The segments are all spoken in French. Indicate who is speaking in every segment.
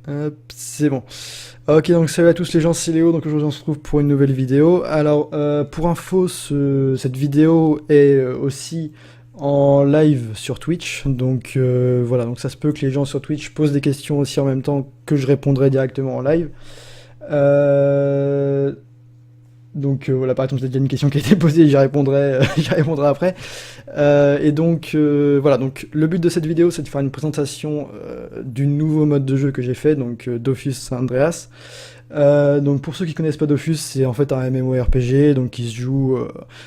Speaker 1: Hop, c'est bon. Ok, donc salut à tous les gens, c'est Léo, donc aujourd'hui on se retrouve pour une nouvelle vidéo. Alors, pour info, cette vidéo est aussi en live sur Twitch, donc voilà, donc ça se peut que les gens sur Twitch posent des questions aussi en même temps que je répondrai directement en live. Euh, donc voilà, par exemple, c'est déjà une question qui a été posée, j'y répondrai, j'y répondrai après. Et donc voilà, donc le but de cette vidéo c'est de faire une présentation du nouveau mode de jeu que j'ai fait, donc Dofus Andreas. Donc pour ceux qui connaissent pas Dofus, c'est en fait un MMORPG donc qui se joue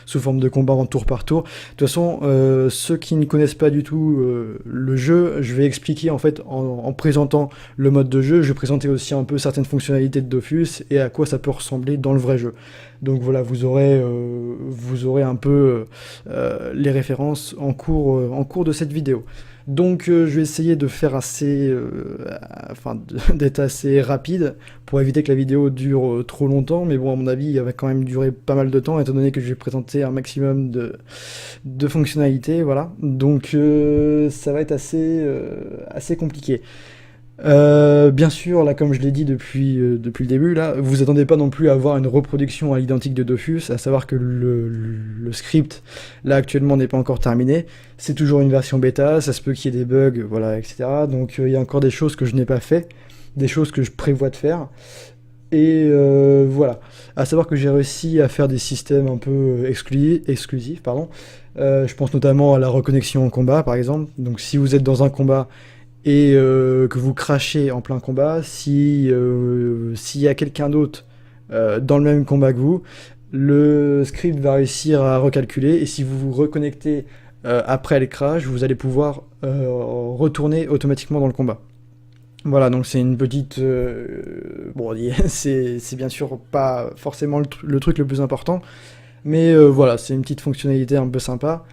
Speaker 1: sous forme de combat en tour par tour. De toute façon, ceux qui ne connaissent pas du tout le jeu, je vais expliquer en fait en présentant le mode de jeu. Je vais présenter aussi un peu certaines fonctionnalités de Dofus et à quoi ça peut ressembler dans le vrai jeu. Donc voilà, vous aurez un peu les références en cours de cette vidéo. Donc je vais essayer de faire enfin d'être assez rapide pour éviter que la vidéo dure trop longtemps, mais bon à mon avis elle va quand même durer pas mal de temps étant donné que je vais présenter un maximum de fonctionnalités, voilà. Donc ça va être assez compliqué. Bien sûr, là, comme je l'ai dit depuis le début, là, vous attendez pas non plus à avoir une reproduction à l'identique de Dofus, à savoir que le script, là, actuellement, n'est pas encore terminé. C'est toujours une version bêta, ça se peut qu'il y ait des bugs, voilà, etc. Donc, il y a encore des choses que je n'ai pas fait, des choses que je prévois de faire. Et voilà. À savoir que j'ai réussi à faire des systèmes un peu exclusifs, pardon. Je pense notamment à la reconnexion en combat, par exemple. Donc, si vous êtes dans un combat et que vous crachez en plein combat, s'il y a quelqu'un d'autre dans le même combat que vous, le script va réussir à recalculer, et si vous vous reconnectez après le crash, vous allez pouvoir retourner automatiquement dans le combat. Voilà, donc c'est une petite... bon, c'est bien sûr pas forcément le truc le plus important, mais voilà, c'est une petite fonctionnalité un peu sympa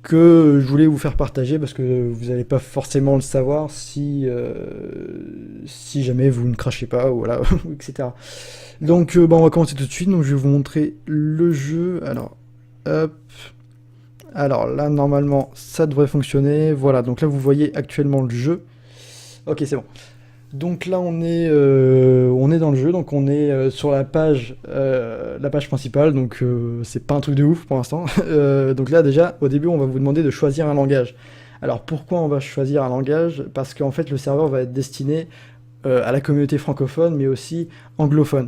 Speaker 1: que je voulais vous faire partager parce que vous n'allez pas forcément le savoir si jamais vous ne crachez pas, ou voilà, etc. Donc on va commencer tout de suite. Donc je vais vous montrer le jeu. Alors, hop. Alors là, normalement, ça devrait fonctionner. Voilà, donc là, vous voyez actuellement le jeu. Ok, c'est bon. Donc là on est dans le jeu, donc on est sur la page principale, donc c'est pas un truc de ouf pour l'instant. Donc là déjà au début on va vous demander de choisir un langage. Alors pourquoi on va choisir un langage? Parce qu'en fait le serveur va être destiné à la communauté francophone mais aussi anglophone.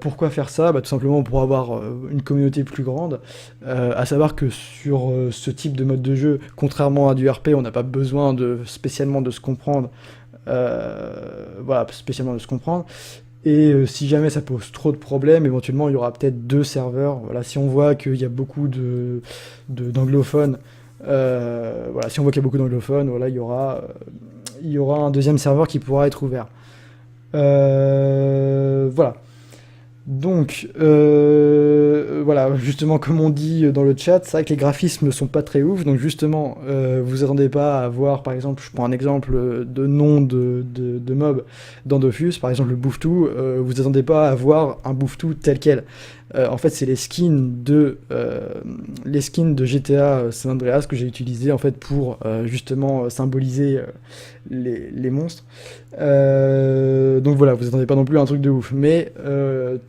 Speaker 1: Pourquoi faire ça? Bah, tout simplement pour avoir une communauté plus grande. À savoir que sur ce type de mode de jeu, contrairement à du RP, on n'a pas besoin spécialement de se comprendre, voilà, spécialement de se comprendre. Et si jamais ça pose trop de problèmes, éventuellement il y aura peut-être deux serveurs. Voilà, si on voit qu'il y a beaucoup d'anglophones, voilà, si on voit qu'il y a beaucoup d'anglophones, voilà, il y aura un deuxième serveur qui pourra être ouvert. Voilà. Donc, voilà, justement, comme on dit dans le chat, c'est vrai que les graphismes sont pas très ouf, donc justement, vous attendez pas à voir, par exemple, je prends un exemple de nom de mob dans Dofus, par exemple le Bouftou, vous attendez pas à voir un Bouftou tel quel. En fait, c'est les skins de GTA San Andreas que j'ai utilisé en fait pour justement symboliser les monstres. Donc voilà, vous attendez pas non plus un truc de ouf, mais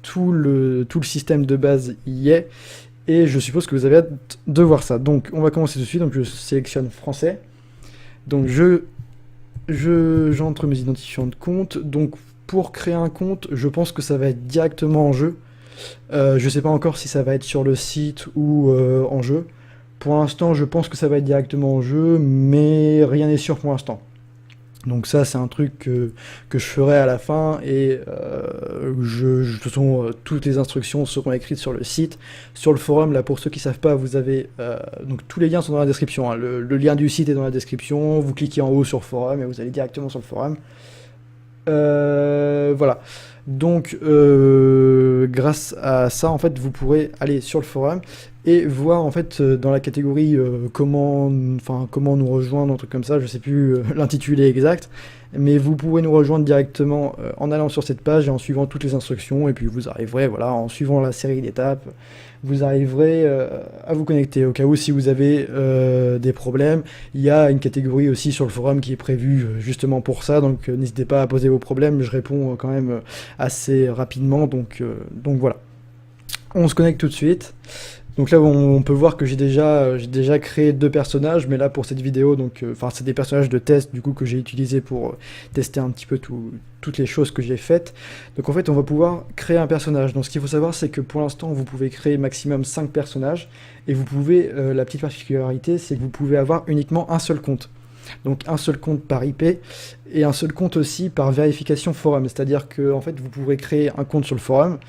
Speaker 1: tout le système de base y est, et je suppose que vous avez hâte de voir ça. Donc on va commencer tout de suite, donc je sélectionne français, donc j'entre mes identifiants de compte, donc pour créer un compte, je pense que ça va être directement en jeu. Je sais pas encore si ça va être sur le site ou en jeu. Pour l'instant, je pense que ça va être directement en jeu, mais rien n'est sûr pour l'instant. Donc ça, c'est un truc que je ferai à la fin, et de toute façon, toutes les instructions seront écrites sur le site. Sur le forum, là, pour ceux qui savent pas, vous avez... donc tous les liens sont dans la description, hein. Le lien du site est dans la description, vous cliquez en haut sur forum et vous allez directement sur le forum. Voilà. Donc, grâce à ça, en fait, vous pourrez aller sur le forum et voir en fait dans la catégorie comment nous rejoindre, un truc comme ça, je sais plus l'intitulé exact, mais vous pouvez nous rejoindre directement en allant sur cette page et en suivant toutes les instructions, et puis vous arriverez, voilà, en suivant la série d'étapes, vous arriverez à vous connecter. Au cas où, si vous avez des problèmes, il y a une catégorie aussi sur le forum qui est prévue justement pour ça, donc n'hésitez pas à poser vos problèmes, je réponds quand même assez rapidement, donc voilà. On se connecte tout de suite. Donc là, on peut voir que j'ai déjà créé 2 personnages, mais là pour cette vidéo, donc, c'est des personnages de test du coup que j'ai utilisés pour tester un petit peu toutes les choses que j'ai faites. Donc en fait, on va pouvoir créer un personnage. Donc ce qu'il faut savoir, c'est que pour l'instant, vous pouvez créer maximum 5 personnages, et vous pouvez, la petite particularité, c'est que vous pouvez avoir uniquement un seul compte. Donc un seul compte par IP, et un seul compte aussi par vérification forum, c'est-à-dire que en fait vous pourrez créer un compte sur le forum,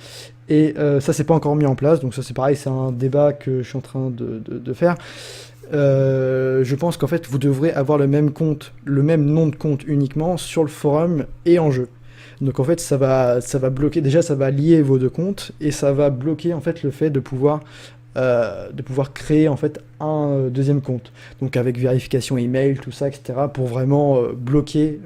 Speaker 1: et ça c'est pas encore mis en place, donc ça c'est pareil, c'est un débat que je suis en train de faire. Je pense qu'en fait vous devrez avoir le même compte, le même nom de compte uniquement sur le forum et en jeu. Donc en fait ça va bloquer, déjà ça va lier vos 2 comptes, et ça va bloquer en fait le fait de pouvoir créer en fait un deuxième compte, donc avec vérification email, tout ça, etc., pour vraiment bloquer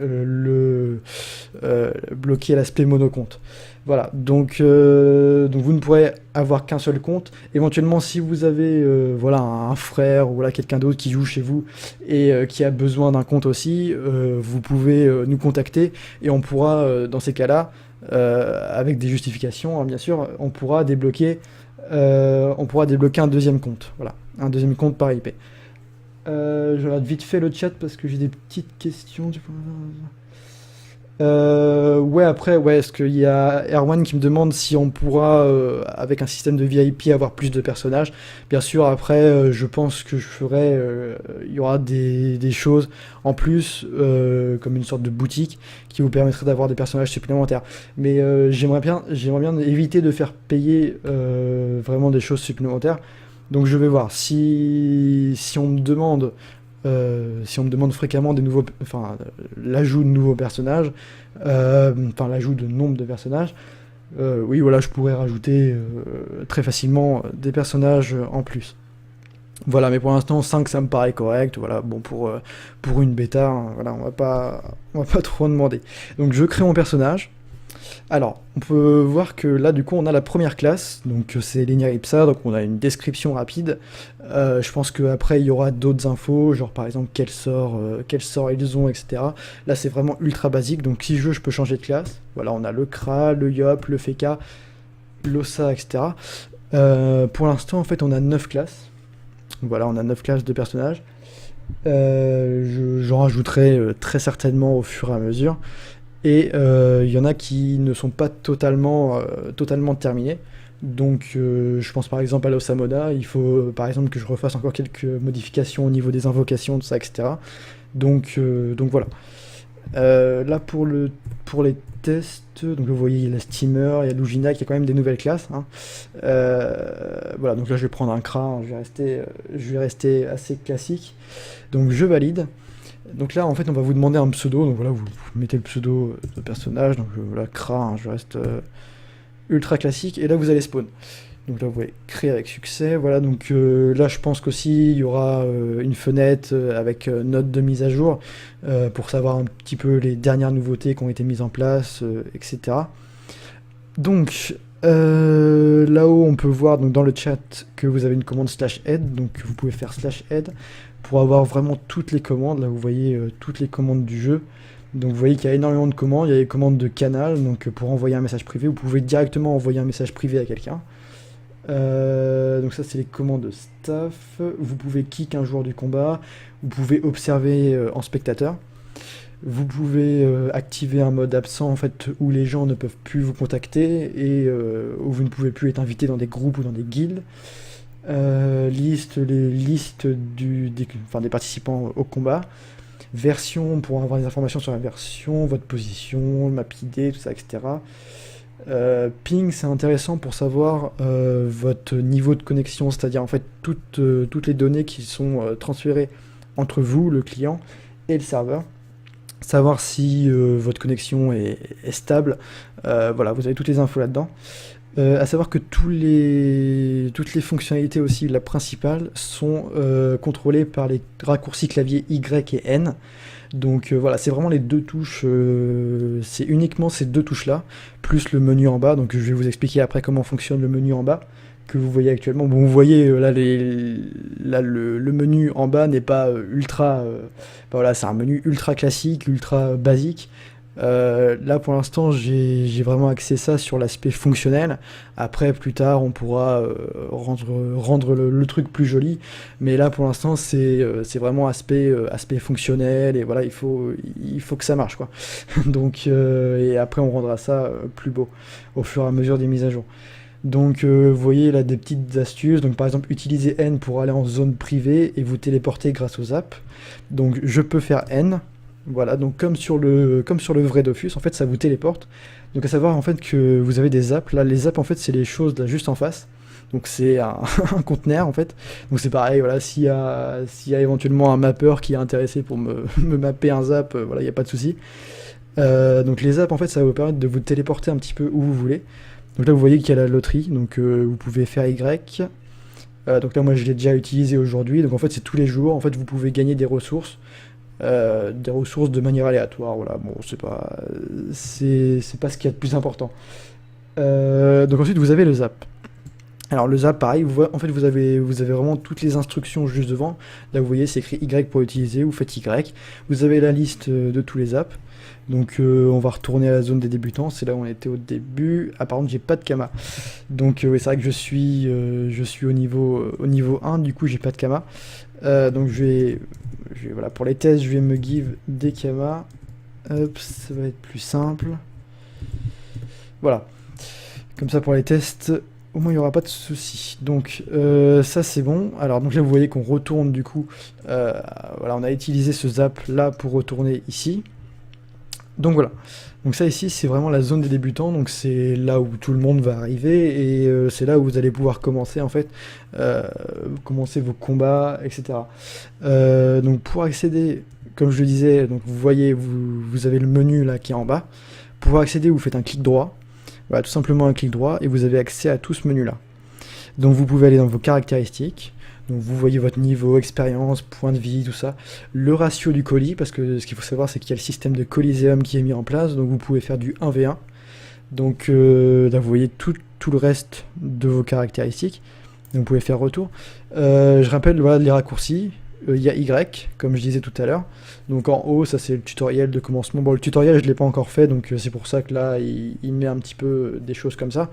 Speaker 1: l'aspect monocompte. Voilà, donc vous ne pourrez avoir qu'un seul compte. Éventuellement, si vous avez voilà, un frère ou voilà, quelqu'un d'autre qui joue chez vous et qui a besoin d'un compte aussi, vous pouvez nous contacter, et on pourra, dans ces cas-là, avec des justifications, hein, bien sûr, on pourra débloquer un deuxième compte, voilà, un deuxième compte par IP. Je regarde vite fait le chat parce que j'ai des petites questions. Ouais, après, ouais, est-ce qu'il y a Erwan qui me demande si on pourra, avec un système de VIP, avoir plus de personnages. Bien sûr, après, je pense que je ferai, il y aura des choses en plus, comme une sorte de boutique qui vous permettrait d'avoir des personnages supplémentaires. Mais j'aimerais bien éviter de faire payer vraiment des choses supplémentaires. Donc je vais voir si on me demande fréquemment l'ajout de nouveaux personnages, l'ajout de nombre de personnages, oui, voilà, je pourrais rajouter très facilement des personnages en plus. Voilà, mais pour l'instant 5 ça me paraît correct, voilà, bon pour une bêta, hein, voilà, on va pas trop en demander. Donc je crée mon personnage. Alors, on peut voir que là, du coup, on a la première classe, donc c'est Linia Ipsa, donc on a une description rapide. Je pense qu'après, il y aura d'autres infos, genre par exemple quel sort ils ont, etc. Là, c'est vraiment ultra basique, donc si je peux changer de classe. Voilà, on a le Kra, le Yop, le Feka, l'Ossa, etc. Pour l'instant, en fait, on a 9 classes. Voilà, on a 9 classes de personnages. J'en rajouterai très certainement au fur et à mesure. Et il y en a qui ne sont pas totalement terminés. Donc je pense par exemple à l'Osamoda, il faut par exemple que je refasse encore quelques modifications au niveau des invocations, tout ça, etc. Donc voilà. Là pour les tests, donc vous voyez il y a la Steamer, il y a Lugina, qui a quand même des nouvelles classes, hein. Voilà, donc là je vais prendre un Kra, hein, je vais rester assez classique. Donc je valide. Donc là, en fait, on va vous demander un pseudo. Donc voilà, vous mettez le pseudo de personnage. Donc voilà, Kra, hein, je reste ultra classique. Et là, vous allez spawn. Donc là, vous pouvez créer avec succès. Voilà, donc là, je pense qu'aussi, il y aura une fenêtre avec note de mise à jour pour savoir un petit peu les dernières nouveautés qui ont été mises en place, etc. Donc, là-haut, on peut voir donc, dans le chat que vous avez une commande /aide. Donc, vous pouvez faire /aide pour avoir vraiment toutes les commandes. Là, vous voyez toutes les commandes du jeu. Donc, vous voyez qu'il y a énormément de commandes. Il y a les commandes de canal. Donc, pour envoyer un message privé, vous pouvez directement envoyer un message privé à quelqu'un. Donc, ça, c'est les commandes de staff. Vous pouvez kick un joueur du combat. Vous pouvez observer en spectateur. Vous pouvez activer un mode absent en fait où les gens ne peuvent plus vous contacter et où vous ne pouvez plus être invité dans des groupes ou dans des guildes. Les listes des participants au combat. Version pour avoir des informations sur la version, votre position, map ID, tout ça, etc. Ping, c'est intéressant pour savoir votre niveau de connexion, c'est-à-dire en fait toutes les données qui sont transférées entre vous, le client, et le serveur. Savoir si votre connexion est stable. Voilà, vous avez toutes les infos là-dedans. À savoir que toutes les fonctionnalités aussi, la principale, sont contrôlées par les raccourcis clavier Y et N. Donc voilà, c'est vraiment les deux touches, c'est uniquement ces deux touches-là, plus le menu en bas. Donc je vais vous expliquer après comment fonctionne le menu en bas, que vous voyez actuellement. Bon, vous voyez là, le menu en bas n'est pas ultra... voilà, c'est un menu ultra classique, ultra basique. Là pour l'instant j'ai vraiment axé ça sur l'aspect fonctionnel. Après plus tard on pourra rendre le truc plus joli, mais là pour l'instant c'est vraiment aspect fonctionnel, et voilà, il faut que ça marche quoi. Donc et après on rendra ça plus beau au fur et à mesure des mises à jour. Donc vous voyez là des petites astuces, donc par exemple utiliser N pour aller en zone privée et vous téléporter grâce aux apps. Donc je peux faire N. Voilà, donc comme sur le vrai Dofus, en fait ça vous téléporte. Donc à savoir en fait que vous avez des apps, là les apps en fait c'est les choses là juste en face. Donc c'est un conteneur en fait. Donc c'est pareil, voilà, s'il y a éventuellement un mappeur qui est intéressé pour me mapper un zap, voilà, il n'y a pas de souci. Donc les apps en fait ça va vous permettre de vous téléporter un petit peu où vous voulez. Donc là vous voyez qu'il y a la loterie, donc vous pouvez faire Y. Donc là moi je l'ai déjà utilisé aujourd'hui, donc en fait c'est tous les jours, en fait vous pouvez gagner des ressources de manière aléatoire. Voilà, bon, c'est pas ce qu'il y a de plus important. Donc ensuite vous avez le zap. Alors le zap, pareil, en fait vous avez vraiment toutes les instructions juste devant. Là vous voyez c'est écrit Y pour utiliser, vous faites Y. Vous avez la liste de tous les apps. Donc on va retourner à la zone des débutants, c'est là où on était au début. Ah par contre j'ai pas de Kama. Donc oui, c'est vrai que je suis au niveau 1, du coup j'ai pas de Kama. Donc voilà, pour les tests je vais me give des Kama. Hop, ça va être plus simple. Voilà. Comme ça pour les tests, au moins il n'y aura pas de soucis. Donc ça c'est bon. Alors donc là vous voyez qu'on retourne du coup. Voilà, on a utilisé ce zap là pour retourner ici. Donc voilà. Donc ça ici c'est vraiment la zone des débutants. Donc c'est là où tout le monde va arriver, et c'est là où vous allez pouvoir commencer en fait, commencer vos combats, etc. Donc pour accéder, comme je le disais, donc vous voyez, vous avez le menu là qui est en bas. Pour accéder, vous faites un clic droit. Voilà, tout simplement un clic droit et vous avez accès à tout ce menu là. Donc vous pouvez aller dans vos caractéristiques. Donc vous voyez votre niveau, expérience, point de vie, tout ça. Le ratio du colis, parce que ce qu'il faut savoir c'est qu'il y a le système de Coliseum qui est mis en place. Donc vous pouvez faire du 1v1. Donc là vous voyez tout le reste de vos caractéristiques. Donc vous pouvez faire retour. Je rappelle, voilà, les raccourcis. Il y a Y, comme je disais tout à l'heure. Donc en haut, ça c'est le tutoriel de commencement. Bon, le tutoriel, je ne l'ai pas encore fait, donc c'est pour ça que là, il met un petit peu des choses comme ça.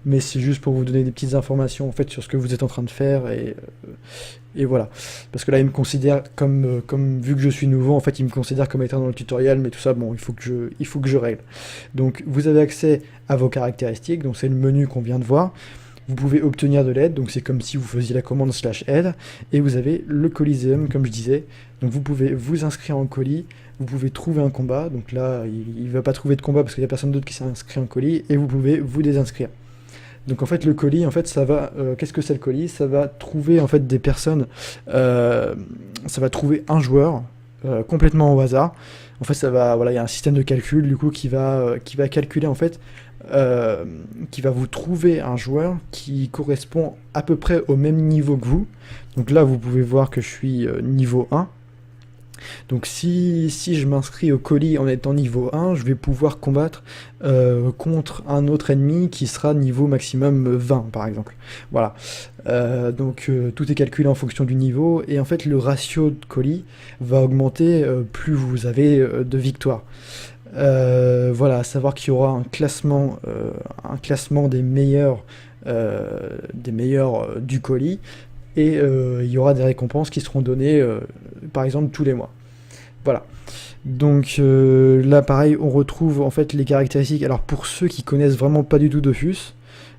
Speaker 1: Mais c'est juste pour vous donner des petites informations en fait sur ce que vous êtes en train de faire, et voilà. Parce que là, il me considère comme vu que je suis nouveau, en fait, il me considère comme étant dans le tutoriel, mais tout ça, bon, il faut que je règle. Donc vous avez accès à vos caractéristiques, donc c'est le menu qu'on vient de voir. Vous pouvez obtenir de l'aide, donc c'est comme si vous faisiez la commande /aide, et vous avez le Coliseum, comme je disais. Donc vous pouvez vous inscrire en colis, vous pouvez trouver un combat, donc là il ne va pas trouver de combat parce qu'il n'y a personne d'autre qui s'est inscrit en colis, et vous pouvez vous désinscrire. Donc en fait le colis, en fait ça va, qu'est-ce que c'est le colis? Ça va trouver en fait des personnes, ça va trouver un joueur complètement au hasard. En fait ça va, voilà, il y a un système de calcul du coup qui va calculer en fait, qui va vous trouver un joueur qui correspond à peu près au même niveau que vous. Donc là vous pouvez voir que je suis niveau 1. Donc si je m'inscris au colis en étant niveau 1, je vais pouvoir combattre contre un autre ennemi qui sera niveau maximum 20 par exemple. Voilà. Donc tout est calculé en fonction du niveau, et en fait le ratio de colis va augmenter plus vous avez de victoires. Voilà, à savoir qu'il y aura un classement des meilleurs du colis, et il y aura des récompenses qui seront données par exemple tous les mois. Voilà. Donc là pareil on retrouve en fait les caractéristiques. Alors pour ceux qui connaissent vraiment pas du tout Dofus,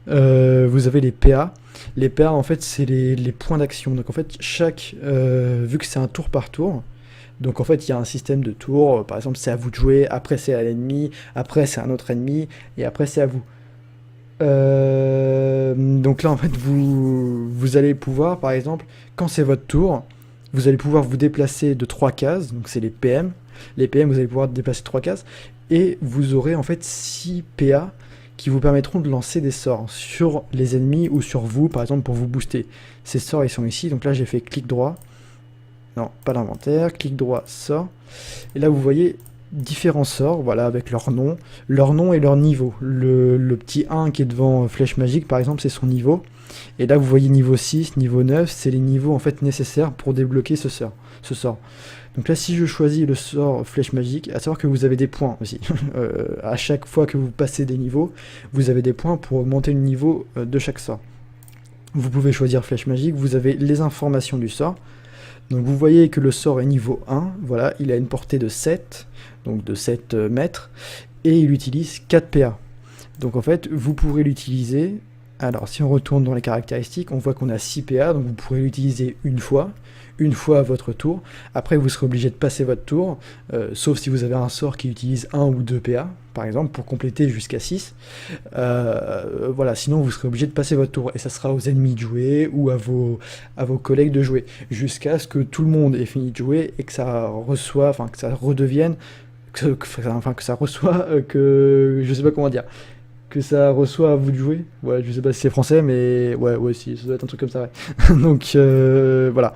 Speaker 1: vous avez les PA. Les PA en fait c'est les points d'action. Donc en fait vu que c'est un tour par tour, donc en fait il y a un système de tours, par exemple c'est à vous de jouer, après c'est à l'ennemi, après c'est un autre ennemi, et après c'est à vous. Donc là en fait vous allez pouvoir, par exemple, quand c'est votre tour, vous allez pouvoir vous déplacer de 3 cases, donc c'est les PM. Les PM, vous allez pouvoir déplacer 3 cases, et vous aurez en fait 6 PA qui vous permettront de lancer des sorts sur les ennemis ou sur vous, par exemple pour vous booster. Ces sorts ils sont ici, donc là j'ai fait clic droit, non pas l'inventaire, clic droit, sort, et là vous voyez différents sorts, voilà, avec leur nom et leur niveau. Le petit 1 qui est devant flèche magique par exemple, c'est son niveau, et là vous voyez niveau 6, niveau 9, c'est les niveaux en fait nécessaires pour débloquer ce sort. Donc là, si je choisis le sort flèche magique, à savoir que vous avez des points aussi. À chaque fois que vous passez des niveaux, vous avez des points pour augmenter le niveau de chaque sort. Vous pouvez choisir flèche magique, vous avez les informations du sort. Donc vous voyez que le sort est niveau 1, voilà, il a une portée de 7, donc de 7 mètres, et il utilise 4 PA. Donc en fait, vous pourrez l'utiliser, alors si on retourne dans les caractéristiques, on voit qu'on a 6 PA, donc vous pourrez l'utiliser une fois à votre tour. Après vous serez obligé de passer votre tour, sauf si vous avez un sort qui utilise 1 ou 2 PA, par exemple, pour compléter jusqu'à 6. Voilà, sinon vous serez obligé de passer votre tour, et ça sera aux ennemis de jouer, ou à vos collègues de jouer, jusqu'à ce que tout le monde ait fini de jouer, et que ça reçoive, enfin que ça redevienne, que ça reçoit, je sais pas comment dire, que ça reçoit à vous de jouer. Ouais, je sais pas si c'est français, mais ouais, si, ça doit être un truc comme ça, ouais. Donc, voilà.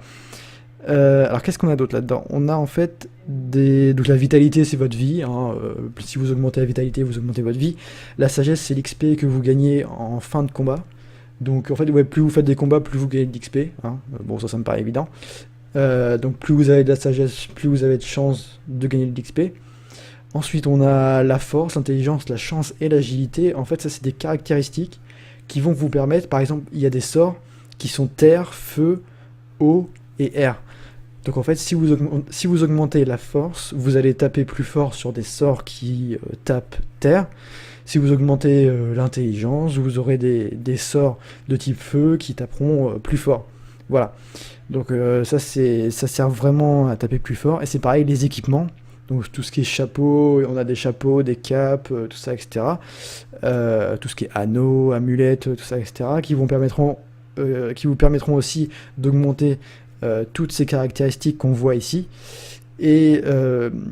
Speaker 1: Alors qu'est-ce qu'on a d'autre là-dedans? On a en fait donc la vitalité c'est votre vie, hein, si vous augmentez la vitalité vous augmentez votre vie. La sagesse c'est l'XP que vous gagnez en fin de combat. Donc en fait ouais, plus vous faites des combats plus vous gagnez de l'XP, hein. Bon ça me paraît évident. Donc plus vous avez de la sagesse, plus vous avez de chances de gagner de l'XP. Ensuite on a la force, l'intelligence, la chance et l'agilité. En fait ça c'est des caractéristiques qui vont vous permettre, par exemple il y a des sorts qui sont terre, feu, eau et air. Donc en fait, si vous augmentez la force, vous allez taper plus fort sur des sorts qui tapent terre. Si vous augmentez l'intelligence, vous aurez des sorts de type feu qui taperont plus fort. Voilà. Donc ça sert vraiment à taper plus fort. Et c'est pareil, les équipements. Donc tout ce qui est chapeau, on a des chapeaux, des capes, tout ça, etc. Tout ce qui est anneaux, amulettes, tout ça, etc. Qui vous permettront aussi d'augmenter toutes ces caractéristiques qu'on voit ici, et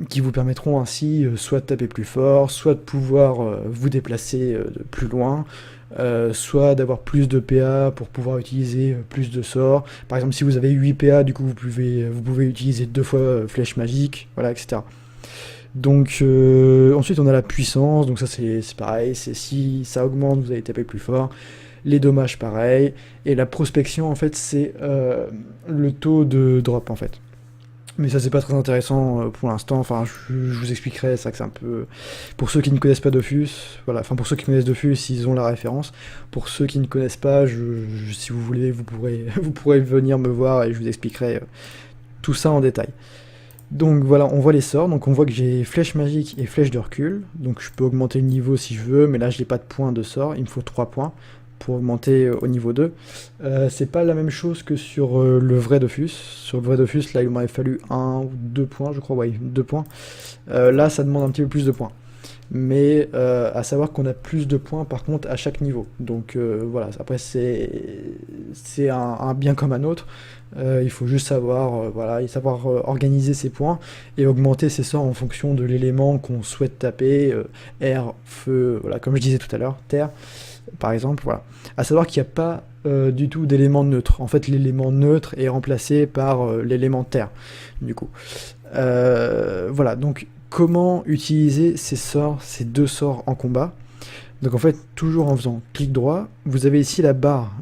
Speaker 1: qui vous permettront ainsi soit de taper plus fort, soit de pouvoir vous déplacer de plus loin, soit d'avoir plus de PA pour pouvoir utiliser plus de sorts. Par exemple, si vous avez 8 PA, du coup vous pouvez utiliser 2 fois flèche magique, voilà, etc. Donc ensuite on a la puissance, donc ça c'est pareil, c'est si ça augmente vous allez taper plus fort. Les dommages pareil, et la prospection en fait c'est le taux de drop en fait. Mais ça c'est pas très intéressant pour l'instant, enfin je vous expliquerai, c'est vrai que c'est un peu... Pour ceux qui ne connaissent pas Dofus, voilà, enfin pour ceux qui connaissent Dofus, ils ont la référence. Pour ceux qui ne connaissent pas, si vous voulez, vous pourrez venir me voir et je vous expliquerai tout ça en détail. Donc voilà, on voit les sorts, donc on voit que j'ai flèche magique et flèche de recul, donc je peux augmenter le niveau si je veux, mais là je n'ai pas de points de sort, il me faut 3 points pour augmenter au niveau 2. C'est pas la même chose que sur le vrai Dofus. Sur le vrai Dofus, là il m'aurait fallu 1 ou 2 points, je crois, ouais, 2 points. Là ça demande un petit peu plus de points. Mais à savoir qu'on a plus de points par contre à chaque niveau. Donc voilà, après c'est un bien comme un autre. Il faut juste savoir, organiser ses points et augmenter ses sorts en fonction de l'élément qu'on souhaite taper, air, feu, voilà, comme je disais tout à l'heure, terre, par exemple, voilà. À savoir qu'il n'y a pas du tout d'élément neutre. En fait, l'élément neutre est remplacé par l'élément terre, du coup. Voilà, donc comment utiliser ces 2 sorts en combat? Donc en fait, toujours en faisant clic droit, vous avez ici la barre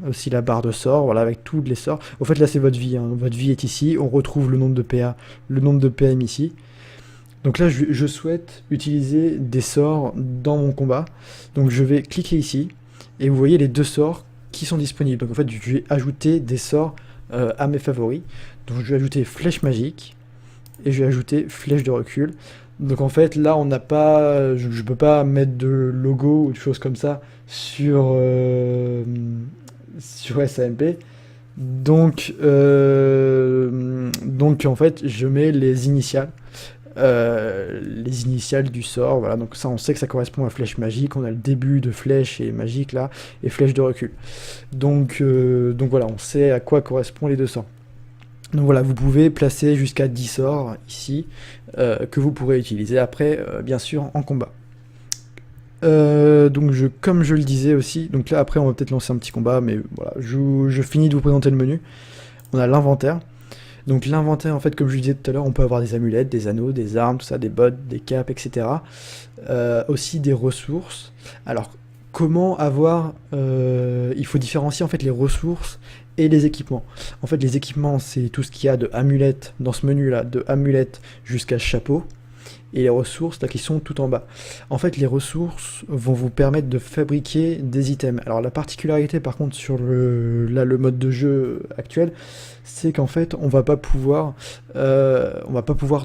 Speaker 1: de sorts, voilà, avec tous les sorts. En fait, là c'est votre vie, hein. Votre vie est ici, on retrouve le nombre de PA, le nombre de PM ici. Donc là, je souhaite utiliser des sorts dans mon combat. Donc je vais cliquer ici, et vous voyez les 2 sorts qui sont disponibles. Donc en fait, je vais ajouter des sorts à mes favoris. Donc je vais ajouter flèche magique, et je vais ajouter flèche de recul. Donc en fait là on n'a pas, je peux pas mettre de logo ou de choses comme ça sur SAMP. Donc en fait je mets les initiales du sort, voilà, donc ça on sait que ça correspond à flèche magique, on a le début de flèche et magique là, et flèche de recul. Donc voilà, on sait à quoi correspondent les 2 sorts. Donc voilà, vous pouvez placer jusqu'à 10 sorts ici, que vous pourrez utiliser après, bien sûr, en combat. Donc comme je le disais aussi, donc là après on va peut-être lancer un petit combat, mais voilà, je finis de vous présenter le menu. On a l'inventaire. Donc l'inventaire, en fait, comme je le disais tout à l'heure, on peut avoir des amulettes, des anneaux, des armes, tout ça, des bottes, des capes, etc. Aussi des ressources. Alors, comment avoir... il faut différencier, en fait, les ressources et les équipements. En fait, les équipements, c'est tout ce qu'il y a de amulettes, dans ce menu-là, de amulettes jusqu'à chapeau. Et les ressources, là, qui sont tout en bas. En fait, les ressources vont vous permettre de fabriquer des items. Alors, la particularité, par contre, sur le mode de jeu actuel, c'est qu'en fait, on va pas pouvoir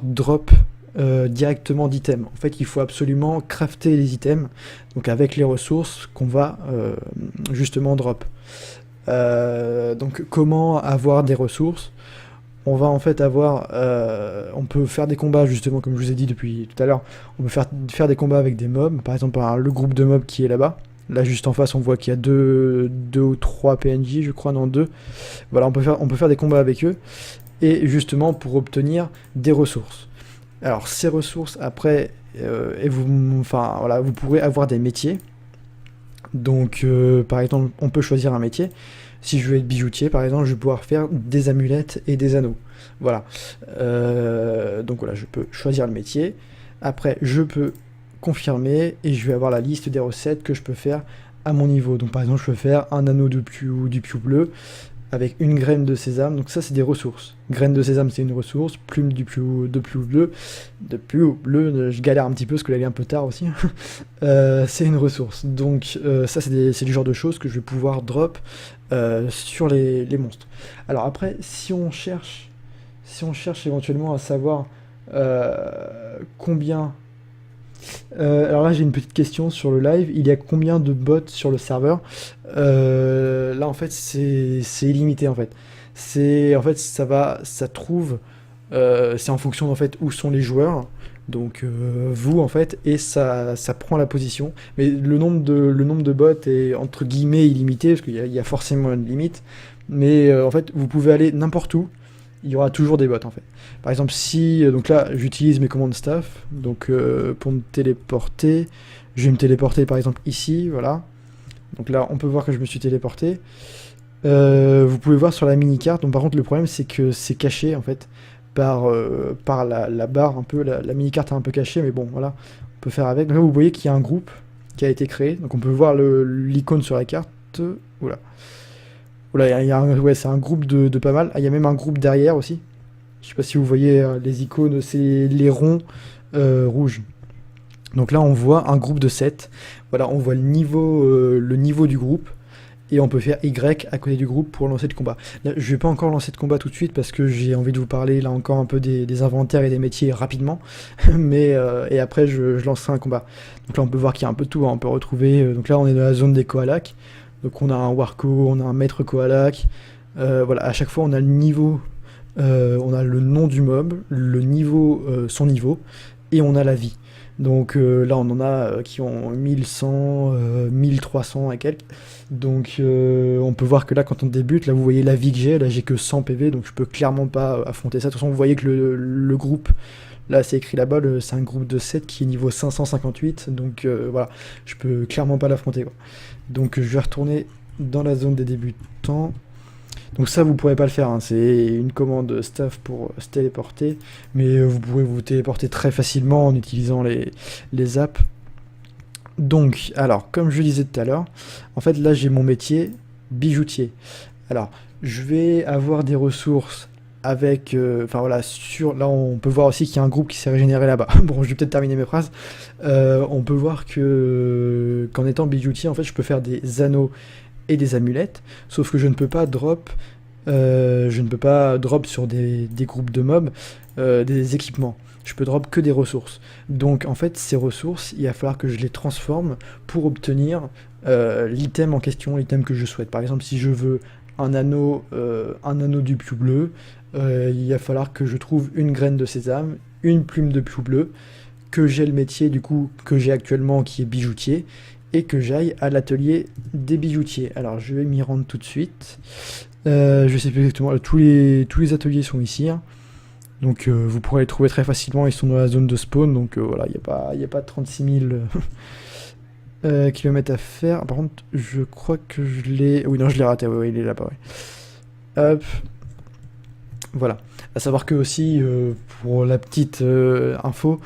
Speaker 1: drop directement d'items. En fait, il faut absolument crafter les items, donc avec les ressources qu'on va justement drop. Donc, comment avoir des ressources? On va en fait avoir, on peut faire des combats justement comme je vous ai dit depuis tout à l'heure, on peut faire des combats avec des mobs, par exemple le groupe de mobs qui est là-bas, là juste en face on voit qu'il y a deux ou trois PNJ je crois, non deux, voilà on peut faire des combats avec eux, et justement pour obtenir des ressources. Alors ces ressources après, enfin voilà, vous pourrez avoir des métiers, donc par exemple on peut choisir un métier. Si je veux être bijoutier, par exemple, je vais pouvoir faire des amulettes et des anneaux. Voilà. Donc voilà, je peux choisir le métier. Après, je peux confirmer et je vais avoir la liste des recettes que je peux faire à mon niveau. Donc par exemple, je peux faire un anneau du piou bleu avec une graine de sésame. Donc ça, c'est des ressources. Graine de sésame, c'est une ressource. Plume de piou bleu, je galère un petit peu parce que là, il est un peu tard aussi. C'est une ressource. Donc ça, c'est le genre de choses que je vais pouvoir drop sur les monstres. Alors après, si on cherche éventuellement à savoir combien... alors là j'ai une petite question sur le live, il y a combien de bots sur le serveur? Là en fait c'est illimité en fait. Ça trouve, c'est en fonction en fait où sont les joueurs. Donc vous en fait, et ça prend la position. Mais le nombre de bots est entre guillemets illimité, parce qu'il y a forcément une limite. Mais en fait, vous pouvez aller n'importe où, il y aura toujours des bots en fait. Par exemple, si donc là j'utilise mes commandes staff, donc pour me téléporter, je vais me téléporter par exemple ici, voilà. Donc là, on peut voir que je me suis téléporté. Vous pouvez voir sur la mini-carte, donc par contre le problème c'est que c'est caché en fait par la barre un peu, la mini-carte est un peu cachée, mais bon voilà, on peut faire avec. Donc là vous voyez qu'il y a un groupe qui a été créé, donc on peut voir l'icône sur la carte. Oula. Oula, ouais, c'est un groupe de pas mal. Ah, il y a même un groupe derrière aussi. Je sais pas si vous voyez les icônes, c'est les ronds rouges. Donc là on voit un groupe de 7. Voilà, on voit le niveau du groupe. Et on peut faire Y à côté du groupe pour lancer le combat. Là, je vais pas encore lancer de combat tout de suite parce que j'ai envie de vous parler là encore un peu des inventaires et des métiers rapidement. Mais et après je lancerai un combat. Donc là on peut voir qu'il y a un peu de tout, hein. On peut retrouver. Donc là on est dans la zone des Kohalaks. Donc on a un Warco, on a un maître Kohalak. Voilà, à chaque fois on a le niveau, on a le nom du mob, le niveau, son niveau, et on a la vie. Donc là on en a qui ont 1100, 1300 et quelques. Donc on peut voir que là quand on débute, là vous voyez la vie que j'ai, là j'ai que 100 PV, donc je peux clairement pas affronter ça. De toute façon vous voyez que le groupe, là c'est écrit là-bas, c'est un groupe de 7 qui est niveau 558, donc voilà, je peux clairement pas l'affronter quoi. Donc je vais retourner dans la zone des débutants. Donc ça vous pourrez pas le faire, hein. C'est une commande staff pour se téléporter, mais vous pouvez vous téléporter très facilement en utilisant les apps. Donc, alors, comme je le disais tout à l'heure, en fait là j'ai mon métier bijoutier. Alors, je vais avoir des ressources avec, enfin voilà, là on peut voir aussi qu'il y a un groupe qui s'est régénéré là-bas. Bon, je vais peut-être terminer mes phrases. On peut voir qu'en étant bijoutier, en fait, je peux faire des anneaux et des amulettes, sauf que je ne peux pas drop, sur des groupes de mobs des équipements. Je peux drop que des ressources. Donc en fait, ces ressources, il va falloir que je les transforme pour obtenir l'item en question, l'item que je souhaite. Par exemple, si je veux un anneau du piou bleu, il va falloir que je trouve une graine de sésame, une plume de piou bleu, que j'ai le métier du coup que j'ai actuellement qui est bijoutier, et que j'aille à l'atelier des bijoutiers. Alors je vais m'y rendre tout de suite. Je sais plus exactement, tous les ateliers sont ici, hein. Donc vous pourrez les trouver très facilement, ils sont dans la zone de spawn, donc voilà, il n'y a pas 36 000 kilomètres à faire. Par contre, je crois que je l'ai... Oui, non, je l'ai raté. Oui, il est là-bas. Ouais. Hop. Voilà. À savoir que aussi, pour la petite info,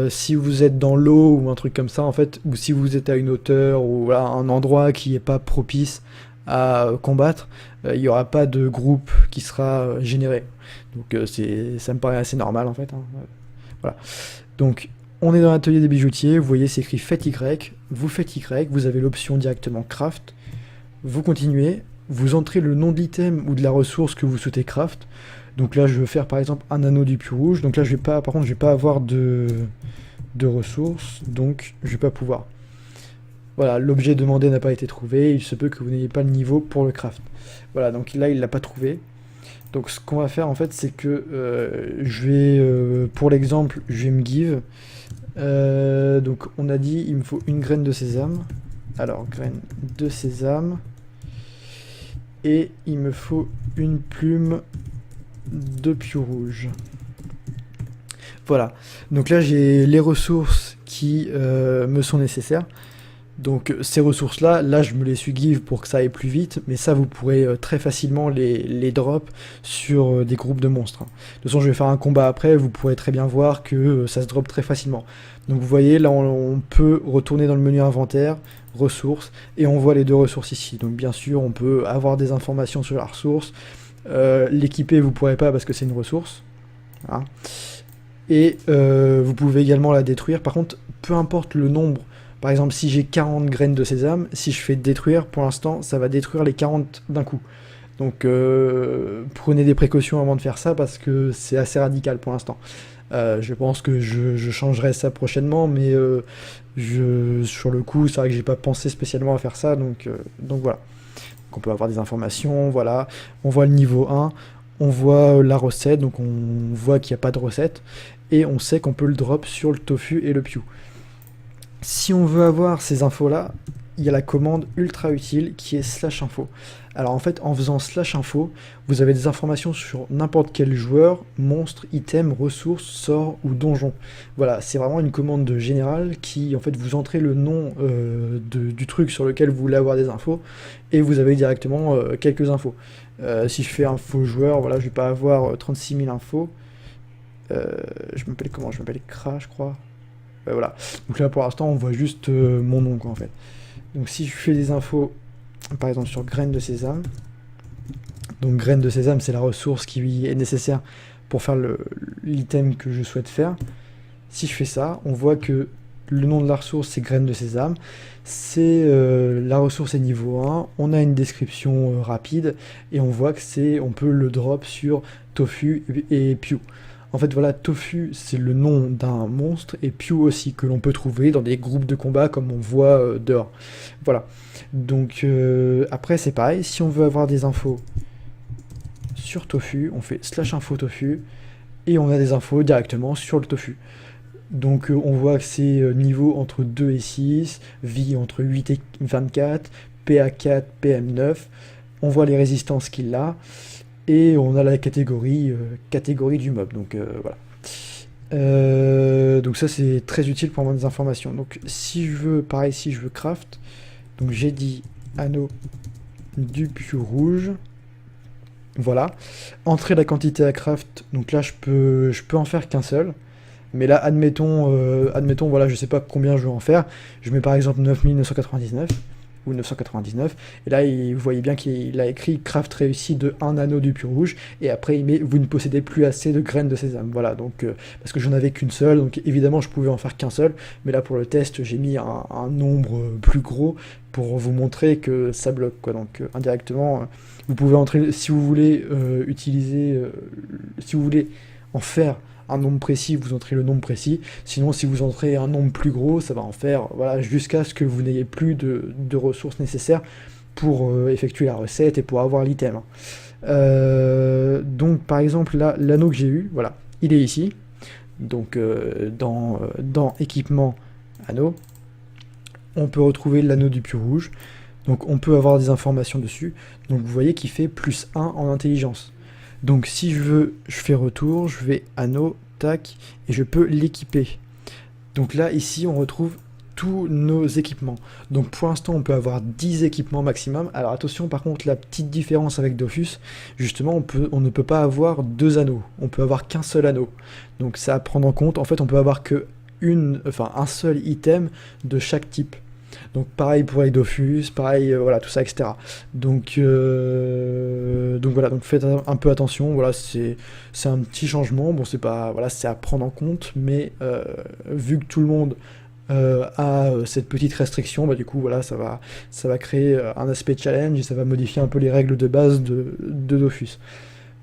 Speaker 1: si vous êtes dans l'eau ou un truc comme ça, en fait, ou si vous êtes à une hauteur ou voilà, un endroit qui n'est pas propice à combattre, il n'y aura pas de groupe qui sera généré. Donc ça me paraît assez normal en fait. Hein. Voilà. Donc on est dans l'atelier des bijoutiers, vous voyez c'est écrit faites Y, vous faites Y, vous avez l'option directement craft, vous continuez, vous entrez le nom de l'item ou de la ressource que vous souhaitez craft. Donc là je veux faire par exemple un anneau du puits rouge, donc là je vais pas, par contre je vais pas avoir de ressources, donc je vais pas pouvoir. Voilà, l'objet demandé n'a pas été trouvé, il se peut que vous n'ayez pas le niveau pour le craft. Voilà, donc là il l'a pas trouvé. Donc ce qu'on va faire en fait c'est que je vais, pour l'exemple, je vais me give. Donc on a dit il me faut une graine de sésame. Alors graine de sésame. Et il me faut une plume de puits rouge. Voilà, donc là j'ai les ressources qui me sont nécessaires. Donc ces ressources-là, là je me les suis give pour que ça aille plus vite, mais ça vous pourrez très facilement les drop sur des groupes de monstres. De toute façon je vais faire un combat après, vous pourrez très bien voir que ça se drop très facilement. Donc vous voyez là on peut retourner dans le menu inventaire, ressources, et on voit les deux ressources ici. Donc bien sûr on peut avoir des informations sur la ressource, l'équiper vous pourrez pas parce que c'est une ressource. Voilà. Et vous pouvez également la détruire, par contre peu importe le nombre. Par exemple, si j'ai 40 graines de sésame, si je fais détruire, pour l'instant, ça va détruire les 40 d'un coup. Donc, prenez des précautions avant de faire ça, parce que c'est assez radical pour l'instant. Je pense que je changerai ça prochainement, mais sur le coup, c'est vrai que j'ai pas pensé spécialement à faire ça, donc voilà. Donc on peut avoir des informations, voilà. On voit le niveau 1, on voit la recette, donc on voit qu'il n'y a pas de recette, et on sait qu'on peut le drop sur le tofu et le piou. Si on veut avoir ces infos-là, il y a la commande ultra utile qui est /info. Alors en fait, en faisant /info, vous avez des informations sur n'importe quel joueur, monstre, item, ressource, sort ou donjon. Voilà, c'est vraiment une commande générale qui, en fait, vous entrez le nom du truc sur lequel vous voulez avoir des infos et vous avez directement quelques infos. Si je fais un faux joueur, voilà, je vais pas avoir 36 000 infos. Je m'appelle comment? Je m'appelle Kra, je crois. Voilà. Donc là pour l'instant on voit juste mon nom quoi en fait. Donc si je fais des infos par exemple sur graines de sésame, donc graines de sésame c'est la ressource qui est nécessaire pour faire l'item que je souhaite faire. Si je fais ça, on voit que le nom de la ressource c'est graines de sésame, c'est la ressource est niveau 1, on a une description rapide et on voit que on peut le drop sur tofu et piou. En fait, voilà, Tofu, c'est le nom d'un monstre, et Piu aussi, que l'on peut trouver dans des groupes de combat, comme on voit dehors. Voilà. Donc, après, c'est pareil, si on veut avoir des infos sur Tofu, on fait /info Tofu, et on a des infos directement sur le Tofu. Donc, on voit que c'est niveau entre 2 et 6, vie entre 8 et 24, PA4, PM9, on voit les résistances qu'il a, et on a la catégorie du mob, donc voilà. Donc ça c'est très utile pour avoir des informations. Donc si je veux, pareil, si je veux craft, donc j'ai dit anneau du puits rouge, voilà. Entrer la quantité à craft, donc là je peux en faire qu'un seul. Mais là admettons, voilà, je sais pas combien je veux en faire, je mets par exemple 9999 ou 999, et là vous voyez bien qu'il a écrit craft réussi de 1 anneau du puits rouge, et après il met vous ne possédez plus assez de graines de sésame. Voilà, donc parce que j'en avais qu'une seule, donc évidemment je pouvais en faire qu'un seul, mais là pour le test j'ai mis un nombre plus gros pour vous montrer que ça bloque quoi. Donc indirectement vous pouvez entrer si vous voulez utiliser, si vous voulez en faire un nombre précis, vous entrez le nombre précis. Sinon, si vous entrez un nombre plus gros, ça va en faire voilà, jusqu'à ce que vous n'ayez plus de ressources nécessaires pour effectuer la recette et pour avoir l'item. Donc, par exemple, là, l'anneau que j'ai eu, voilà, il est ici. Donc, dans équipement anneau, on peut retrouver l'anneau du puits rouge. Donc, on peut avoir des informations dessus. Donc, vous voyez qu'il fait +1 en intelligence. Donc si je veux, je fais retour, je vais anneau, tac, et je peux l'équiper. Donc là, ici, on retrouve tous nos équipements. Donc pour l'instant on peut avoir 10 équipements maximum. Alors attention par contre, la petite différence avec Dofus, justement on ne peut pas avoir 2 anneaux, on peut avoir qu'un seul anneau. Donc ça à prendre en compte, en fait on peut avoir que un seul item de chaque type. Donc pareil pour les Dofus, pareil, voilà, tout ça, etc. Donc voilà, donc faites un peu attention, voilà, c'est un petit changement, bon c'est pas, voilà, c'est à prendre en compte, mais vu que tout le monde a cette petite restriction, bah du coup voilà, ça va créer un aspect challenge et ça va modifier un peu les règles de base de Dofus.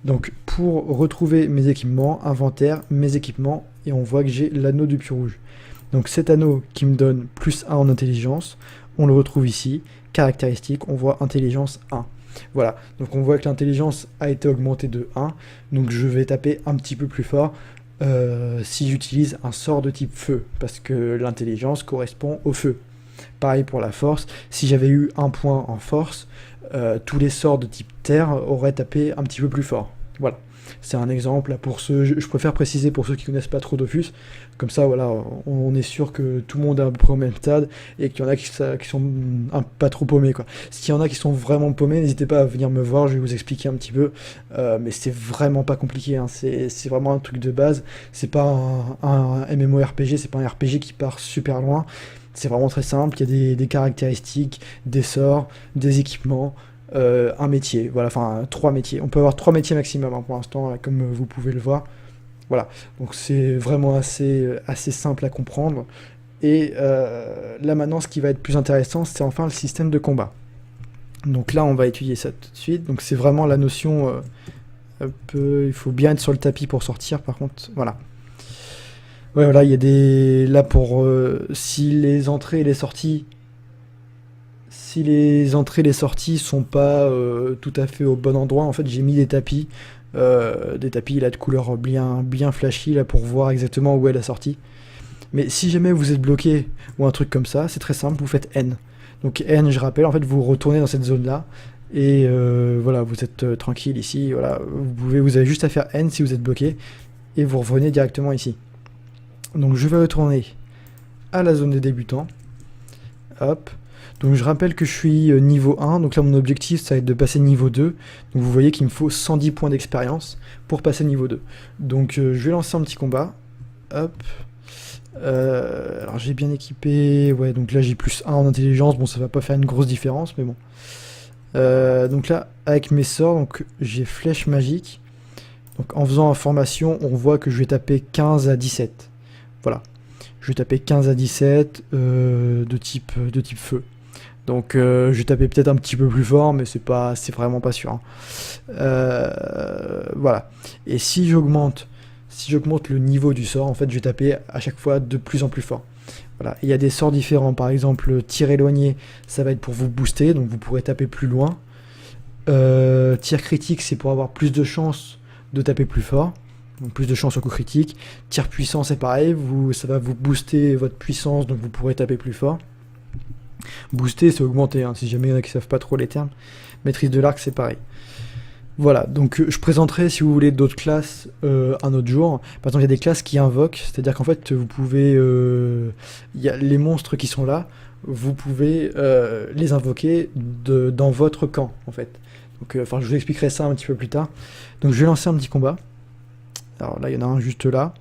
Speaker 1: Donc pour retrouver mes équipements, inventaire, mes équipements, et on voit que j'ai l'anneau du pieu rouge. Donc cet anneau qui me donne plus 1 en intelligence, on le retrouve ici, caractéristique, on voit intelligence 1. Voilà, donc on voit que l'intelligence a été augmentée de 1, donc je vais taper un petit peu plus fort si j'utilise un sort de type feu, parce que l'intelligence correspond au feu. Pareil pour la force, si j'avais eu un point en force, tous les sorts de type terre auraient tapé un petit peu plus fort. Voilà, c'est un exemple pour ceux, je préfère préciser pour ceux qui connaissent pas trop Dofus, comme ça voilà, on est sûr que tout le monde est à peu près au même stade et qu'il y en a qui sont pas trop paumés quoi. S'il y en a qui sont vraiment paumés, n'hésitez pas à venir me voir, je vais vous expliquer un petit peu, mais c'est vraiment pas compliqué, hein. C'est vraiment un truc de base, c'est pas un MMORPG, c'est pas un RPG qui part super loin, c'est vraiment très simple, il y a des caractéristiques, des sorts, des équipements, un métier, voilà, enfin 3 métiers. On peut avoir 3 métiers maximum hein, pour l'instant, comme vous pouvez le voir. Voilà, donc c'est vraiment assez simple à comprendre. Et là maintenant, ce qui va être plus intéressant, c'est enfin le système de combat. Donc là, on va étudier ça tout de suite. Donc c'est vraiment la notion, il faut bien être sur le tapis pour sortir, par contre, voilà. Ouais, voilà, il y a des... Là, pour... si les entrées et les sorties... Si les entrées et les sorties sont pas tout à fait au bon endroit, en fait, j'ai mis des tapis là de couleur bien flashy, là, pour voir exactement où est la sortie. Mais si jamais vous êtes bloqué ou un truc comme ça, c'est très simple, vous faites N. Donc N, je rappelle, en fait, vous retournez dans cette zone-là, et voilà, vous êtes tranquille ici, voilà, vous avez juste à faire N si vous êtes bloqué, et vous revenez directement ici. Donc je vais retourner à la zone des débutants. Hop. Donc je rappelle que je suis niveau 1. Donc là mon objectif ça va être de passer niveau 2. Donc vous voyez qu'il me faut 110 points d'expérience pour passer niveau 2. Donc je vais lancer un petit combat. Hop. Alors j'ai bien équipé. Ouais, donc là j'ai plus 1 en intelligence. Bon, ça va pas faire une grosse différence, mais bon. Donc là, avec mes sorts, donc j'ai flèche magique. Donc en faisant information, on voit que je vais taper 15 à 17. Voilà, je vais taper 15 à 17 de type feu. Donc je vais taper peut-être un petit peu plus fort, mais c'est vraiment pas sûr. Hein. Voilà. Et si j'augmente le niveau du sort, en fait, je vais taper à chaque fois de plus en plus fort. Voilà. Il y a des sorts différents. Par exemple, tir éloigné, ça va être pour vous booster, donc vous pourrez taper plus loin. Tir critique, c'est pour avoir plus de chances de taper plus fort. Donc plus de chance au coup critique. Tir puissant, c'est pareil, ça va vous booster votre puissance, donc vous pourrez taper plus fort. Booster, c'est augmenter, hein, si jamais il y en a qui savent pas trop les termes. Maîtrise de l'arc, c'est pareil. Voilà, donc je présenterai, si vous voulez, d'autres classes un autre jour. Par exemple, il y a des classes qui invoquent, c'est-à-dire qu'en fait, vous pouvez... il y a les monstres qui sont là, vous pouvez les invoquer dans votre camp, en fait. Donc, je vous expliquerai ça un petit peu plus tard. Donc, je vais lancer un petit combat. Alors là, il y en a un juste là.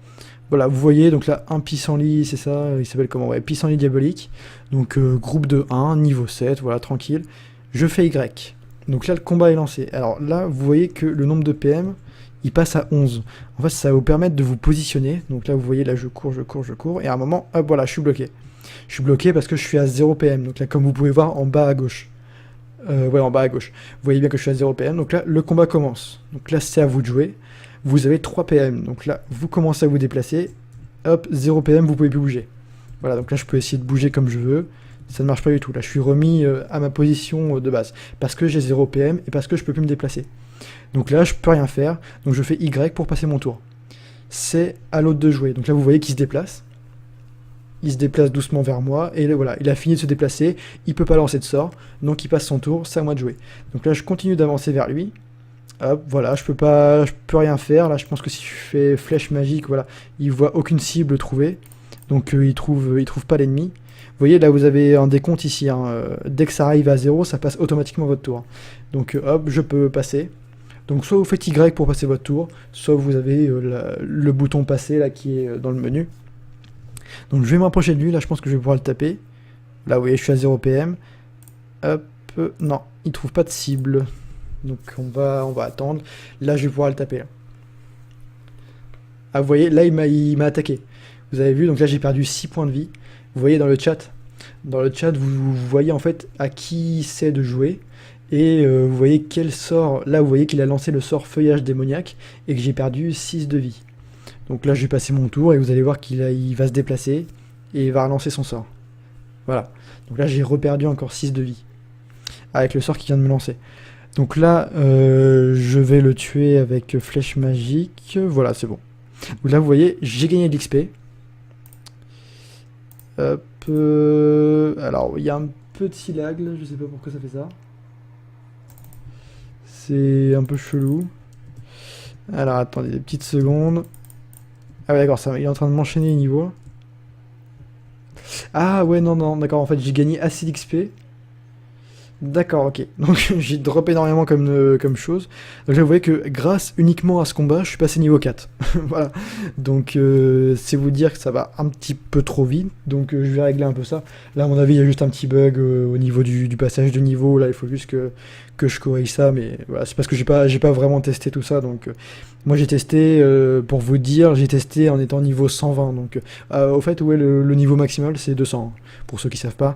Speaker 1: Voilà, vous voyez, donc là, un pissenlit, c'est ça, il s'appelle comment? Ouais, pissenlit diabolique. Donc, groupe de 1, niveau 7, voilà, tranquille. Je fais Y. Donc là, le combat est lancé. Alors là, vous voyez que le nombre de PM, il passe à 11. En fait, ça va vous permettre de vous positionner. Donc là, vous voyez, là, je cours. Et à un moment, hop, voilà, je suis bloqué. Je suis bloqué parce que je suis à 0 PM. Donc là, comme vous pouvez voir, en bas à gauche. Ouais, en bas à gauche. Vous voyez bien que je suis à 0 PM. Donc là, le combat commence. Donc là, c'est à vous de jouer. Vous avez 3 PM, donc là, vous commencez à vous déplacer, hop, 0 PM, vous pouvez plus bouger. Voilà, donc là, je peux essayer de bouger comme je veux, ça ne marche pas du tout. Là, je suis remis à ma position de base, parce que j'ai 0 PM et parce que je peux plus me déplacer. Donc là, je peux rien faire, donc je fais Y pour passer mon tour. C'est à l'autre de jouer, donc là, vous voyez qu'il se déplace. Il se déplace doucement vers moi, et là, voilà, il a fini de se déplacer, il peut pas lancer de sort, donc il passe son tour, c'est à moi de jouer. Donc là, je continue d'avancer vers lui. Hop, voilà, je peux rien faire. Là, je pense que si je fais flèche magique, voilà, il voit aucune cible trouvée. donc il trouve pas l'ennemi. Vous voyez, là vous avez un décompte ici, hein. Dès que ça arrive à 0, ça passe automatiquement votre tour. Donc hop, je peux passer. Donc soit vous faites Y pour passer votre tour, soit vous avez le bouton passer là qui est dans le menu. Donc je vais m'approcher de lui, là je pense que je vais pouvoir le taper. Là vous voyez, je suis à 0 PM. Hop, non, il trouve pas de cible. Donc on va attendre. Là je vais pouvoir le taper. Là. Ah vous voyez, là il m'a attaqué. Vous avez vu, donc là j'ai perdu 6 points de vie. Vous voyez dans le chat. Dans le chat, vous voyez en fait à qui c'est de jouer. Et vous voyez quel sort. Là vous voyez qu'il a lancé le sort feuillage démoniaque et que j'ai perdu 6 de vie. Donc là je vais passer mon tour et vous allez voir qu'il va se déplacer et il va relancer son sort. Voilà. Donc là j'ai reperdu encore 6 de vie. Avec le sort qui vient de me lancer. Donc là je vais le tuer avec flèche magique. Voilà, c'est bon. Donc là vous voyez, j'ai gagné de l'XP. Hop. Alors il y a un petit lag là, je sais pas pourquoi ça fait ça. C'est un peu chelou. Alors attendez des petites secondes. Ah ouais d'accord, il est en train de m'enchaîner les niveaux. Ah ouais non, d'accord, en fait j'ai gagné assez d'XP. D'accord, ok. Donc j'ai drop énormément comme chose. Donc là vous voyez que grâce uniquement à ce combat, je suis passé niveau 4. Voilà. Donc c'est vous dire que ça va un petit peu trop vite. Donc je vais régler un peu ça. Là à mon avis il y a juste un petit bug au niveau du passage de niveau. Là il faut juste que je corrige ça. Mais voilà, c'est parce que j'ai pas vraiment testé tout ça. Donc moi j'ai testé, pour vous dire, j'ai testé en étant niveau 120. Donc au fait ouais, le niveau maximal c'est 200. Pour ceux qui savent pas.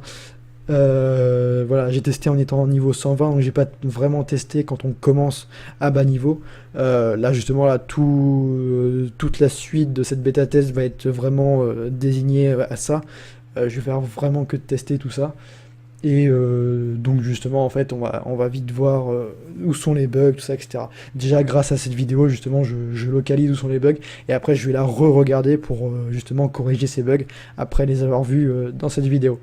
Speaker 1: Voilà, j'ai testé en étant niveau 120, donc j'ai pas vraiment testé quand on commence à bas niveau. Là justement, là toute la suite de cette bêta test va être vraiment désignée à ça. Je vais faire vraiment que de tester tout ça. Et donc justement en fait on va vite voir où sont les bugs, tout ça, etc. Déjà grâce à cette vidéo justement je localise où sont les bugs et après je vais la re-regarder pour justement corriger ces bugs après les avoir vus dans cette vidéo.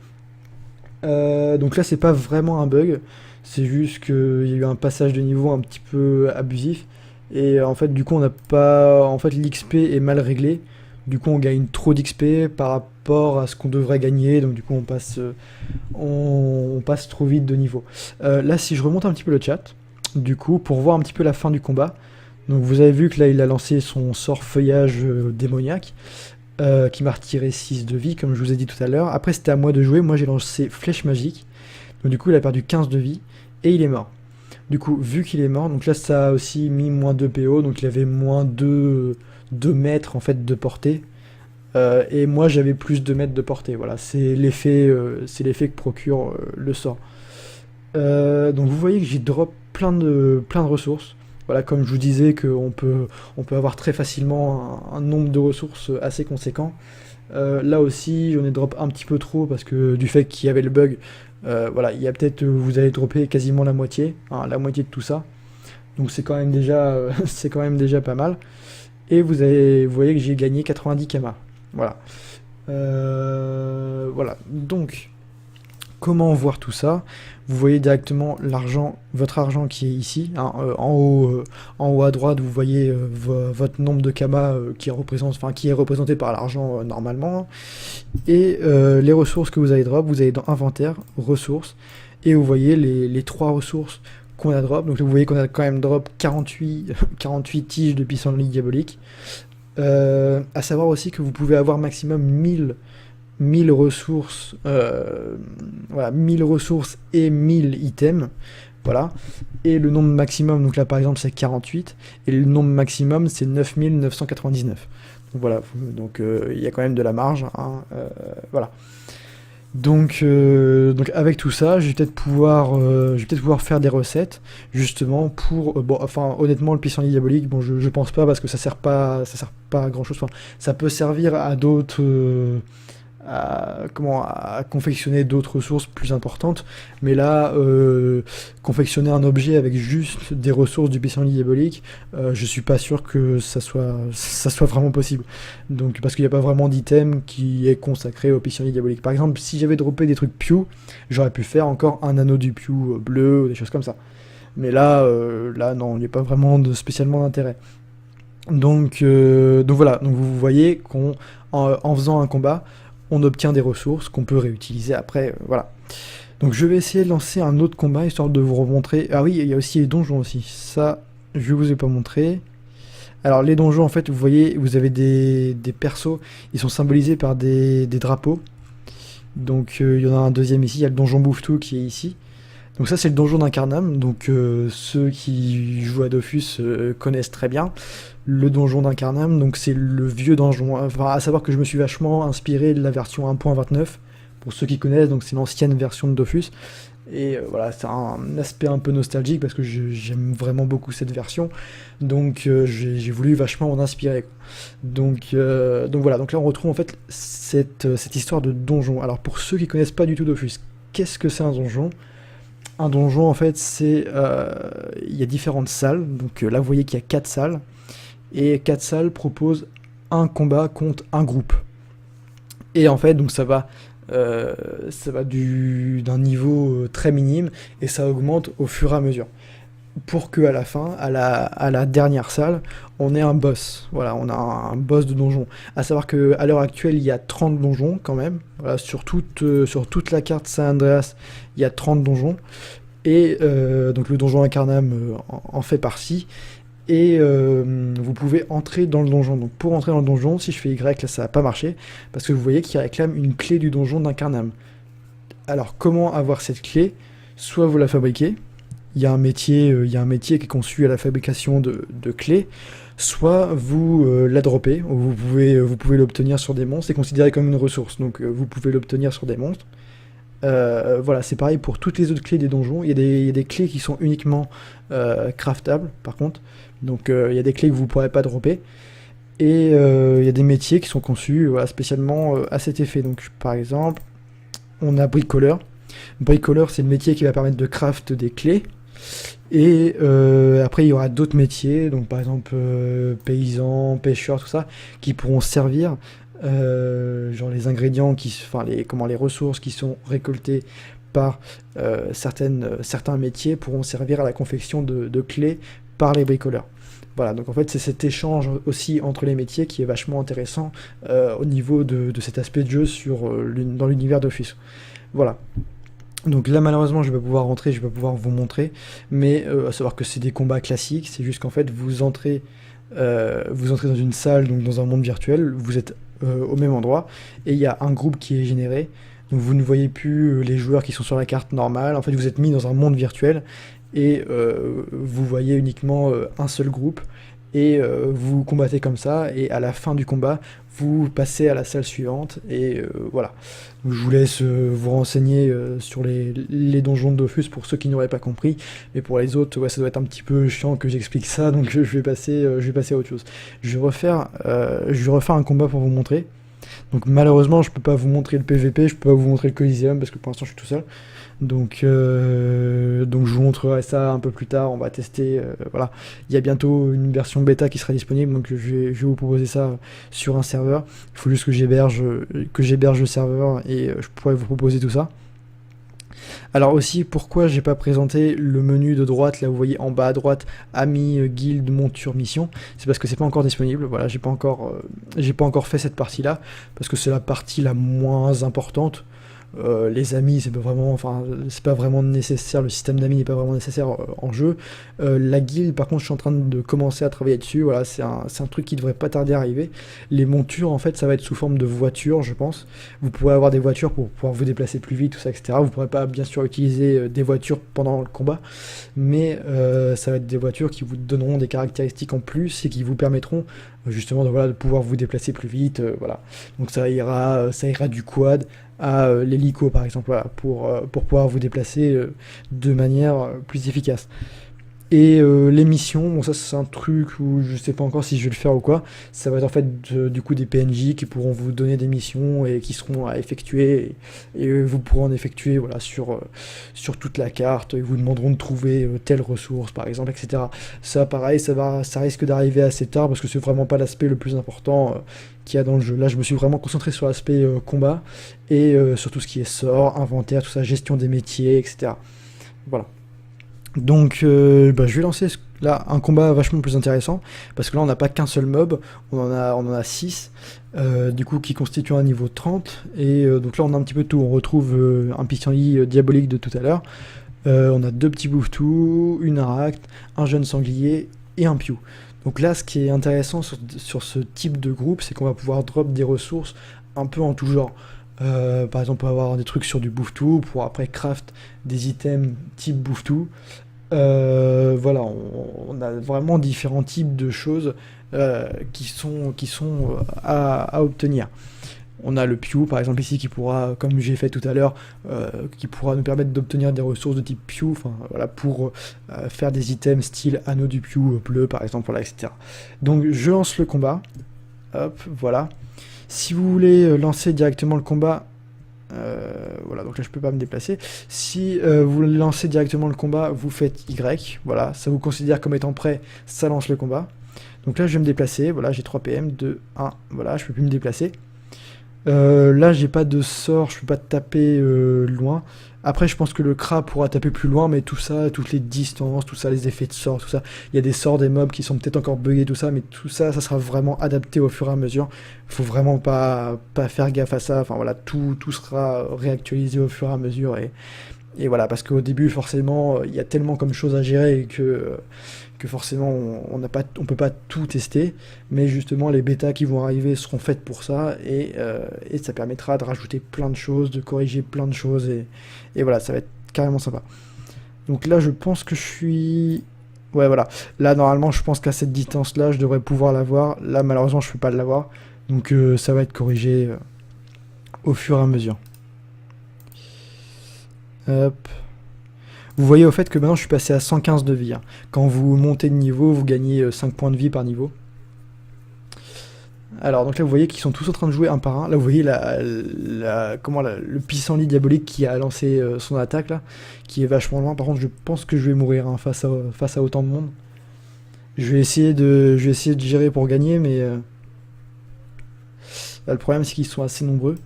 Speaker 1: Donc là c'est pas vraiment un bug, c'est juste qu'il y a eu un passage de niveau un petit peu abusif et en fait du coup on n'a pas, en fait l'XP est mal réglé, du coup on gagne trop d'XP par rapport à ce qu'on devrait gagner, donc du coup on passe trop vite de niveau. Là si je remonte un petit peu le chat, du coup pour voir un petit peu la fin du combat, donc vous avez vu que là il a lancé son sort feuillage démoniaque. Qui m'a retiré 6 de vie, comme je vous ai dit tout à l'heure. Après, c'était à moi de jouer. Moi, j'ai lancé flèche magique. Donc, du coup, il a perdu 15 de vie. Et il est mort. Du coup, vu qu'il est mort, donc là, ça a aussi mis moins 2 PO. Donc, il avait moins 2 mètres, en fait, de portée. Et moi, j'avais plus de mètres de portée. Voilà, c'est l'effet que procure le sort. Donc, vous voyez que j'ai drop plein de ressources. Voilà, comme je vous disais qu'on peut avoir très facilement un nombre de ressources assez conséquent. Là aussi, j'en ai drop un petit peu trop parce que du fait qu'il y avait le bug, voilà, il y a peut-être, vous allez dropper quasiment la moitié de tout ça. Donc c'est quand même déjà, c'est quand même déjà pas mal. Et vous voyez que j'ai gagné 90 kama. Voilà. Voilà. Donc, comment voir tout ça? Vous voyez directement votre argent qui est ici, hein, en haut à droite, vous voyez votre nombre de kama qui est représenté par l'argent normalement, et les ressources que vous avez drop, vous allez dans inventaire, ressources, et vous voyez les 3 ressources qu'on a drop. Donc vous voyez qu'on a quand même drop 48 tiges de pissenlit diabolique. À savoir aussi que vous pouvez avoir maximum 1000 ressources, voilà, 1000 ressources et 1000 items, voilà, et le nombre maximum, donc là par exemple c'est 48, et le nombre maximum c'est 9999, donc voilà, donc il y a quand même de la marge, hein, voilà. Donc avec tout ça, je vais peut-être pouvoir faire des recettes, justement pour, bon, enfin honnêtement le pissenlit diabolique, bon je pense pas parce que ça sert pas à grand chose, enfin, ça peut servir à d'autres, à confectionner d'autres ressources plus importantes, mais là confectionner un objet avec juste des ressources du pissenlit diabolique, je suis pas sûr que ça soit vraiment possible, donc parce qu'il n'y a pas vraiment d'item qui est consacré au pissenlit diabolique. Par exemple, si j'avais droppé des trucs Pew, j'aurais pu faire encore un anneau du Pew bleu ou des choses comme ça, mais là non, il n'y a pas vraiment spécialement d'intérêt. Donc voilà, donc vous voyez qu'en faisant un combat, on obtient des ressources qu'on peut réutiliser après, voilà. Donc je vais essayer de lancer un autre combat, histoire de vous remontrer... Ah oui, il y a aussi les donjons aussi, ça, je vous ai pas montré. Alors les donjons, en fait, vous voyez, vous avez des persos, ils sont symbolisés par des drapeaux. Donc il y en a un deuxième ici, il y a le donjon Bouffe-Tout qui est ici. Donc ça c'est le donjon d'Incarnam, donc ceux qui jouent à Dofus connaissent très bien. Le donjon d'Incarnam, donc c'est le vieux donjon, enfin à savoir que je me suis vachement inspiré de la version 1.29, pour ceux qui connaissent, donc c'est l'ancienne version de Dofus. Et voilà, c'est un aspect un peu nostalgique parce que j'aime vraiment beaucoup cette version, donc j'ai voulu vachement m'en inspirer, quoi. Donc voilà, donc là on retrouve en fait cette histoire de donjon. Alors pour ceux qui connaissent pas du tout Dofus, qu'est-ce que c'est un donjon? Un donjon en fait c'est, il y a différentes salles, donc là vous voyez qu'il y a 4 salles, et 4 salles proposent un combat contre un groupe. Et en fait donc ça va d'un niveau très minime et ça augmente au fur et à mesure. Pour que à la fin, à la dernière salle, on ait un boss. Voilà, on a un boss de donjon. À savoir que à l'heure actuelle, il y a 30 donjons quand même. Voilà, sur toute la carte San Andreas, il y a 30 donjons. Et donc le donjon Incarnam en fait partie. Et vous pouvez entrer dans le donjon. Donc pour entrer dans le donjon, si je fais Y, là ça va pas marcher, parce que vous voyez qu'il réclame une clé du donjon d'Incarnam. Alors comment avoir cette clé? Soit vous la fabriquez, il y a un métier qui est conçu à la fabrication de clés, soit vous la droppez, vous pouvez l'obtenir sur des monstres, c'est considéré comme une ressource, donc vous pouvez l'obtenir sur des monstres. Voilà, c'est pareil pour toutes les autres clés des donjons. Il y a des clés qui sont uniquement craftables, par contre. Donc il y a des clés que vous ne pourrez pas dropper. Et il y a des métiers qui sont conçus voilà, spécialement à cet effet. Donc par exemple, on a bricoleur. Bricoleur, c'est le métier qui va permettre de craft des clés. Et après, il y aura d'autres métiers, donc par exemple paysans, pêcheurs, tout ça, qui pourront servir, genre les ingrédients, les ressources qui sont récoltées par certains métiers pourront servir à la confection de clés par les bricoleurs. Voilà, donc en fait c'est cet échange aussi entre les métiers qui est vachement intéressant au niveau de cet aspect de jeu dans l'univers Dofus. Voilà. Donc là malheureusement je vais pas pouvoir rentrer, je vais pas pouvoir vous montrer, mais à savoir que c'est des combats classiques, c'est juste qu'en fait vous entrez dans une salle, donc dans un monde virtuel, vous êtes au même endroit, et il y a un groupe qui est généré, donc vous ne voyez plus les joueurs qui sont sur la carte normale, en fait vous êtes mis dans un monde virtuel, et vous voyez uniquement un seul groupe, et vous combattez comme ça, et à la fin du combat, vous passez à la salle suivante, et voilà. Donc, je vous laisse vous renseigner sur les donjons de Dofus pour ceux qui n'auraient pas compris, mais pour les autres, ouais, ça doit être un petit peu chiant que j'explique ça, donc je vais passer à autre chose. Je vais refaire un combat pour vous montrer. Donc malheureusement, je peux pas vous montrer le PVP, je peux pas vous montrer le Coliseum, parce que pour l'instant je suis tout seul. Donc je vous montrerai ça un peu plus tard, on va tester, voilà. Il y a bientôt une version bêta qui sera disponible, donc je vais vous proposer ça sur un serveur. Il faut juste que j'héberge le serveur et je pourrai vous proposer tout ça. Alors aussi, pourquoi j'ai pas présenté le menu de droite, là vous voyez en bas à droite, amis, guild, monture, mission, c'est parce que c'est pas encore disponible, voilà, j'ai pas encore fait cette partie-là, parce que c'est la partie la moins importante. Les amis, c'est pas vraiment nécessaire, le système d'amis n'est pas vraiment nécessaire en jeu. La guilde, par contre, je suis en train de commencer à travailler dessus, voilà, c'est un truc qui devrait pas tarder à arriver. Les montures, en fait, ça va être sous forme de voitures, je pense. Vous pourrez avoir des voitures pour pouvoir vous déplacer plus vite, tout ça, etc. Vous pourrez pas, bien sûr, utiliser des voitures pendant le combat, mais ça va être des voitures qui vous donneront des caractéristiques en plus et qui vous permettront justement de pouvoir vous déplacer plus vite, voilà. Donc ça ira du quad à l'hélico par exemple, voilà, pour pouvoir vous déplacer de manière plus efficace. Et les missions, bon ça c'est un truc où je sais pas encore si je vais le faire ou quoi, ça va être en fait du coup des PNJ qui pourront vous donner des missions et qui seront à effectuer, et vous pourrez en effectuer voilà, sur toute la carte, ils vous demanderont de trouver telle ressource par exemple, etc. Ça pareil, ça risque d'arriver assez tard parce que c'est vraiment pas l'aspect le plus important qu'il y a dans le jeu. Là je me suis vraiment concentré sur l'aspect combat et sur tout ce qui est sort, inventaire, tout ça, gestion des métiers, etc. Voilà. Donc je vais lancer là, un combat vachement plus intéressant, parce que là, on n'a pas qu'un seul mob, on en a 6, du coup, qui constituent un niveau 30, et donc là, on a un petit peu de tout. On retrouve un pissenlit diabolique de tout à l'heure, on a 2 petits bouffetous, une aracne, un jeune sanglier, et un piou. Donc là, ce qui est intéressant sur ce type de groupe, c'est qu'on va pouvoir drop des ressources un peu en tout genre. Par exemple, on va avoir des trucs sur du bouffetou, pour après craft des items type bouffetou. Voilà, on a vraiment différents types de choses qui sont à obtenir. On a le Pew par exemple ici qui pourra, comme j'ai fait tout à l'heure, qui pourra nous permettre d'obtenir des ressources de type Pew, enfin voilà, pour faire des items style anneau du Pew bleu par exemple, voilà, etc. Donc je lance le combat, hop, voilà. Si vous voulez lancer directement le combat, voilà, donc là je peux pas me déplacer. Si vous lancez directement le combat, vous faites Y, voilà, ça vous considère comme étant prêt, ça lance le combat. Donc là je vais me déplacer, voilà, j'ai 3 PM, 2, 1, voilà, je peux plus me déplacer. Là j'ai pas de sort, je peux pas taper loin. Après je pense que le Kra pourra taper plus loin, mais tout ça, toutes les distances, tout ça, les effets de sort, tout ça, il y a des sorts des mobs qui sont peut-être encore buggés, tout ça, mais tout ça, ça sera vraiment adapté au fur et à mesure. Faut vraiment pas faire gaffe à ça, enfin voilà, tout sera réactualisé au fur et à mesure, et voilà, parce qu'au début forcément il y a tellement comme choses à gérer que forcément on peut pas tout tester, mais justement les bêtas qui vont arriver seront faites pour ça, et ça permettra de rajouter plein de choses, de corriger plein de choses, et voilà, ça va être carrément sympa. Donc là je pense que je suis... Ouais voilà, là normalement je pense qu'à cette distance là je devrais pouvoir l'avoir, là malheureusement je peux pas l'avoir, donc ça va être corrigé au fur et à mesure. Hop. Vous voyez au fait que maintenant je suis passé à 115 de vie. Hein. Quand vous montez de niveau, vous gagnez 5 points de vie par niveau. Alors donc là vous voyez qu'ils sont tous en train de jouer un par un. Là vous voyez le pissenlit diabolique qui a lancé son attaque là, qui est vachement loin. Par contre je pense que je vais mourir hein, face à autant de monde. Je vais essayer de gérer pour gagner, mais là, le problème c'est qu'ils sont assez nombreux.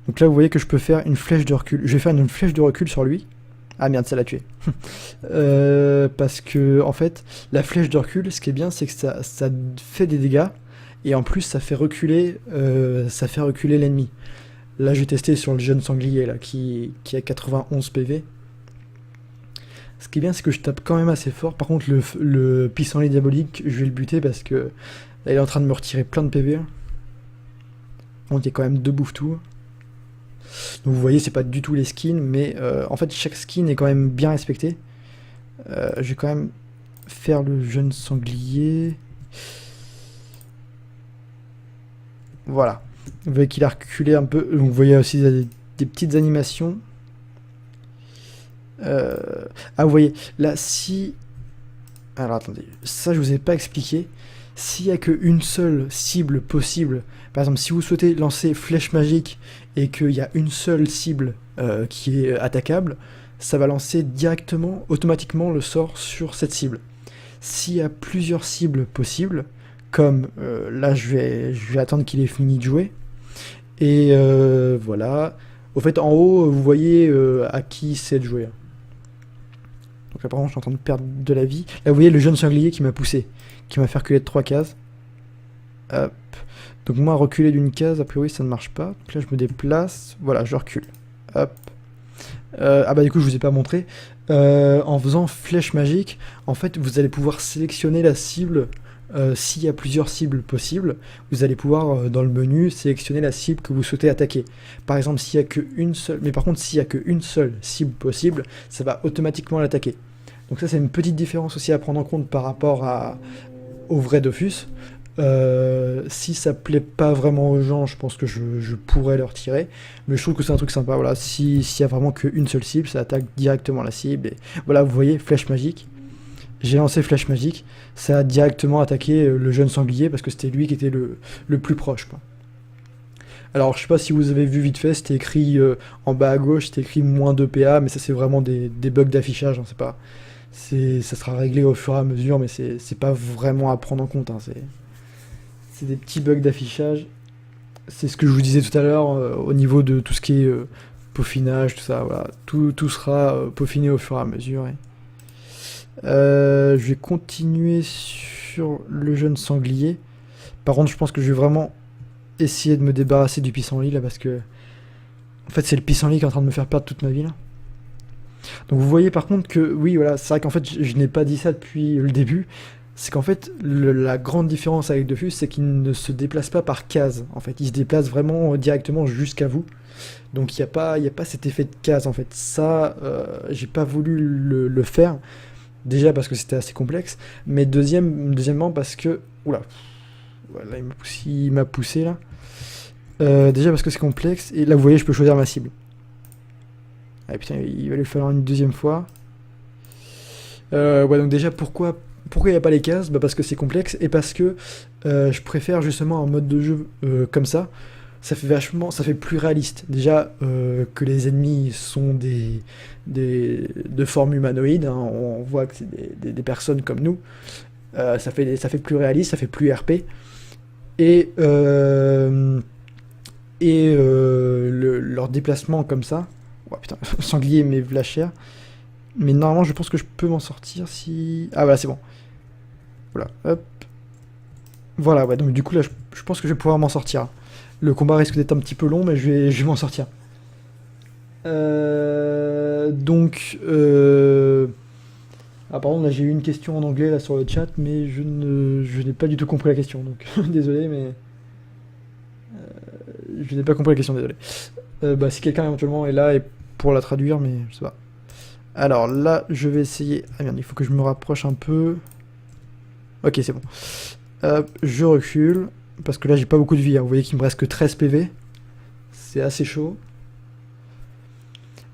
Speaker 1: Donc là vous voyez que je peux faire une flèche de recul. Je vais faire une flèche de recul sur lui. Ah merde, ça l'a tué. Parce que, en fait, la flèche de recul, ce qui est bien, c'est que ça fait des dégâts, et en plus, ça fait reculer l'ennemi. Là, je vais tester sur le jeune sanglier, là, qui a 91 PV. Ce qui est bien, c'est que je tape quand même assez fort. Par contre, le pissenlit diabolique, je vais le buter parce que là, il est en train de me retirer plein de PV. Donc, il y a quand même 2 bouffetous. Donc vous voyez, c'est pas du tout les skins, mais en fait chaque skin est quand même bien respecté. Je vais quand même faire le jeune sanglier. Voilà. Vous voyez qu'il a reculé un peu. Donc vous voyez aussi des petites animations. Ah vous voyez, là si... Alors attendez, ça je vous ai pas expliqué. S'il n'y a qu'une seule cible possible, par exemple si vous souhaitez lancer flèche magique et qu'il y a une seule cible qui est attaquable, ça va lancer directement, automatiquement le sort sur cette cible. S'il y a plusieurs cibles possibles, comme là je vais attendre qu'il ait fini de jouer, et voilà. Au fait en haut vous voyez à qui c'est de jouer. Donc là par contre je suis en train de perdre de la vie. Là vous voyez le jeune sanglier qui m'a poussé, qui m'a fait reculer de 3 cases. Hop. Donc moi reculer d'une case, a priori ça ne marche pas. Donc là je me déplace, voilà je recule. Hop. Ah bah du coup je vous ai pas montré. En faisant flèche magique, en fait vous allez pouvoir sélectionner la cible. S'il y a plusieurs cibles possibles, vous allez pouvoir dans le menu sélectionner la cible que vous souhaitez attaquer. Par exemple s'il y a qu'une seule, mais par contre s'il y a qu'une seule cible possible, ça va automatiquement l'attaquer. Donc ça c'est une petite différence aussi à prendre en compte par rapport au vrai Dofus. Si ça plaît pas vraiment aux gens, je pense que je pourrais leur tirer, mais je trouve que c'est un truc sympa. Voilà, s'il y a vraiment qu'une seule cible, ça attaque directement la cible. Et voilà, vous voyez, flèche magique. J'ai lancé flèche magique, ça a directement attaqué le jeune sanglier parce que c'était lui qui était le plus proche, quoi. Alors je sais pas si vous avez vu vite fait, c'était écrit en bas à gauche, c'était écrit moins 2 PA, mais ça c'est vraiment des bugs d'affichage, hein, ça sera réglé au fur et à mesure, mais c'est pas vraiment à prendre en compte, hein, c'est des petits bugs d'affichage. C'est ce que je vous disais tout à l'heure au niveau de tout ce qui est peaufinage, tout ça, voilà, tout sera peaufiné au fur et à mesure. Je vais continuer sur le jeune sanglier. Par contre, je pense que je vais vraiment essayer de me débarrasser du pissenlit là parce que en fait c'est le pissenlit qui est en train de me faire perdre toute ma vie là. Donc vous voyez par contre que oui voilà, c'est vrai qu'en fait je n'ai pas dit ça depuis le début. C'est qu'en fait la grande différence avec Dofus c'est qu'il ne se déplace pas par case. En fait il se déplace vraiment directement jusqu'à vous. Donc il y a pas cet effet de case en fait. Ça j'ai pas voulu le faire. Déjà parce que c'était assez complexe. Mais deuxièmement parce que... Oula. Voilà, il m'a poussé là. Déjà parce que c'est complexe. Et là vous voyez je peux choisir ma cible. Ah putain il va lui falloir une deuxième fois. Ouais donc déjà pourquoi il n'y a pas les cases? Bah parce que c'est complexe et parce que je préfère justement un mode de jeu comme ça. Ça fait plus réaliste. Déjà que les ennemis sont de forme humanoïde, hein, on voit que c'est des personnes comme nous. Ça fait plus réaliste, ça fait plus RP. Et, leur déplacement comme ça. Oh putain, sanglier mais vlachère. Mais normalement je pense que je peux m'en sortir si... Ah voilà c'est bon. Voilà, hop. Voilà, ouais, donc du coup là je pense que je vais pouvoir m'en sortir. Le combat risque d'être un petit peu long mais je vais m'en sortir. Donc... Ah pardon, là j'ai eu une question en anglais là sur le chat mais je n'ai pas du tout compris la question donc désolé mais... Je n'ai pas compris la question, désolé. Bah si quelqu'un éventuellement est là et pour la traduire mais je sais pas. Alors là je vais essayer... Ah merde, il faut que je me rapproche un peu... Ok c'est bon. Je recule, parce que là j'ai pas beaucoup de vie, hein. Vous voyez qu'il me reste que 13 PV. C'est assez chaud.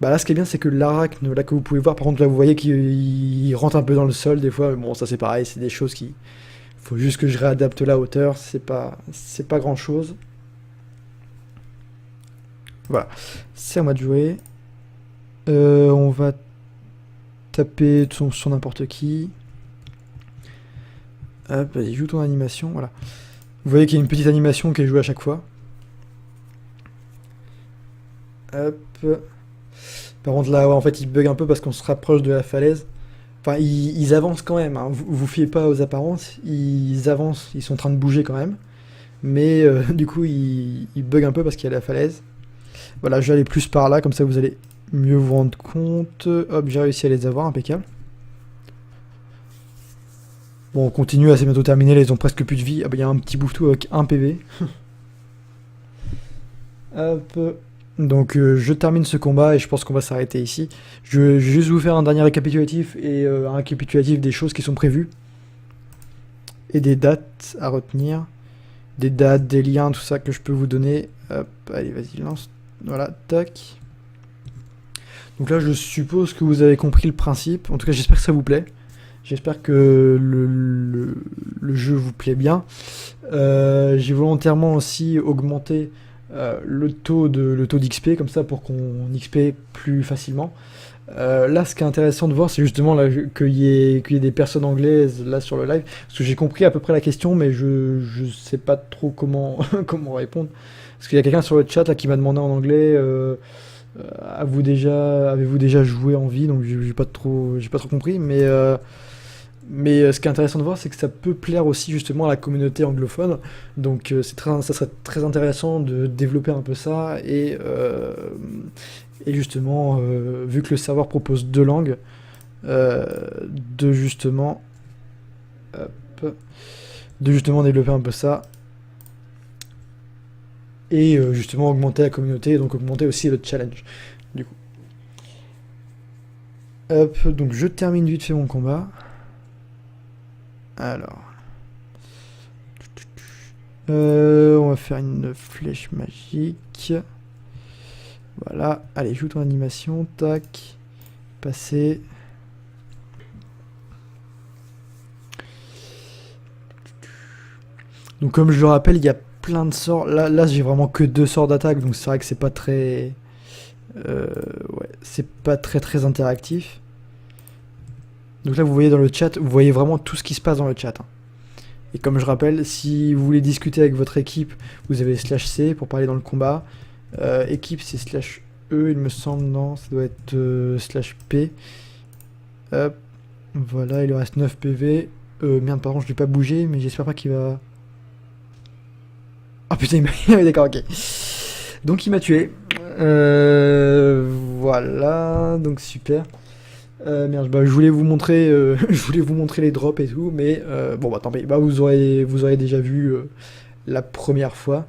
Speaker 1: Bah là ce qui est bien c'est que l'arachne, là que vous pouvez voir, par contre là vous voyez qu'il rentre un peu dans le sol des fois, bon ça c'est pareil, c'est des choses qui... Faut juste que je réadapte la hauteur, c'est pas grand chose. Voilà, c'est à moi de jouer. On va taper sur n'importe qui. Hop, vas-y, joue ton animation, voilà. Vous voyez qu'il y a une petite animation qui est jouée à chaque fois. Hop. Par contre là, ouais, en fait, il bug un peu parce qu'on se rapproche de la falaise. Enfin, ils avancent quand même, hein. Vous fiez pas aux apparences, ils avancent, ils sont en train de bouger quand même. Mais du coup, ils bug un peu parce qu'il y a la falaise. Voilà, je vais aller plus par là, comme ça vous allez mieux vous rendre compte. Hop, j'ai réussi à les avoir, impeccable. Bon, on continue, là c'est bientôt terminé, là ils ont presque plus de vie. Ah bah il y a un petit bouffetou avec 1 PV. Hop. Donc je termine ce combat et je pense qu'on va s'arrêter ici. Je vais juste vous faire un dernier récapitulatif et un récapitulatif des choses qui sont prévues. Et des dates à retenir. Des dates, des liens, tout ça que je peux vous donner. Hop, allez vas-y, lance. Voilà, tac. Donc là je suppose que vous avez compris le principe. En tout cas j'espère que ça vous plaît. J'espère que le jeu vous plaît bien. J'ai volontairement aussi augmenté le taux d'XP, comme ça pour qu'on XP plus facilement. Là, ce qui est intéressant de voir, c'est justement qu'il y ait des personnes anglaises là sur le live. Parce que j'ai compris à peu près la question, mais je sais pas trop comment, comment répondre. Parce qu'il y a quelqu'un sur le chat là, qui m'a demandé en anglais... avez-vous déjà joué en vie? Donc j'ai pas trop compris, mais ce qui est intéressant de voir, c'est que ça peut plaire aussi justement à la communauté anglophone. Donc ça serait très intéressant de développer un peu ça et justement, vu que le serveur propose 2 langues, de justement développer un peu ça et justement augmenter la communauté et donc augmenter aussi le challenge. Du coup, hop, donc je termine vite fait mon combat. Alors, on va faire une flèche magique. Voilà, allez, joue ton animation, tac, passer. Donc comme je le rappelle, il y a plein de sorts. Là j'ai vraiment que 2 sorts d'attaque, donc c'est vrai que c'est pas très... ouais, c'est pas très interactif. Donc là vous voyez dans le chat, vous voyez vraiment tout ce qui se passe dans le chat, hein. Et comme je rappelle, si vous voulez discuter avec votre équipe, vous avez /C pour parler dans le combat. Équipe c'est /E il me semble, non, ça doit être /P. Hop. Voilà, il lui reste 9 PV. Merde, pardon, je l'ai pas bougé, mais j'espère pas qu'il va... Ah putain, il m'a... Ah oui, d'accord, ok. Donc il m'a tué. Voilà, donc super. Merde, bah, je voulais vous montrer, je voulais vous montrer les drops et tout, mais bon bah tant pis. Bah vous aurez déjà vu la première fois.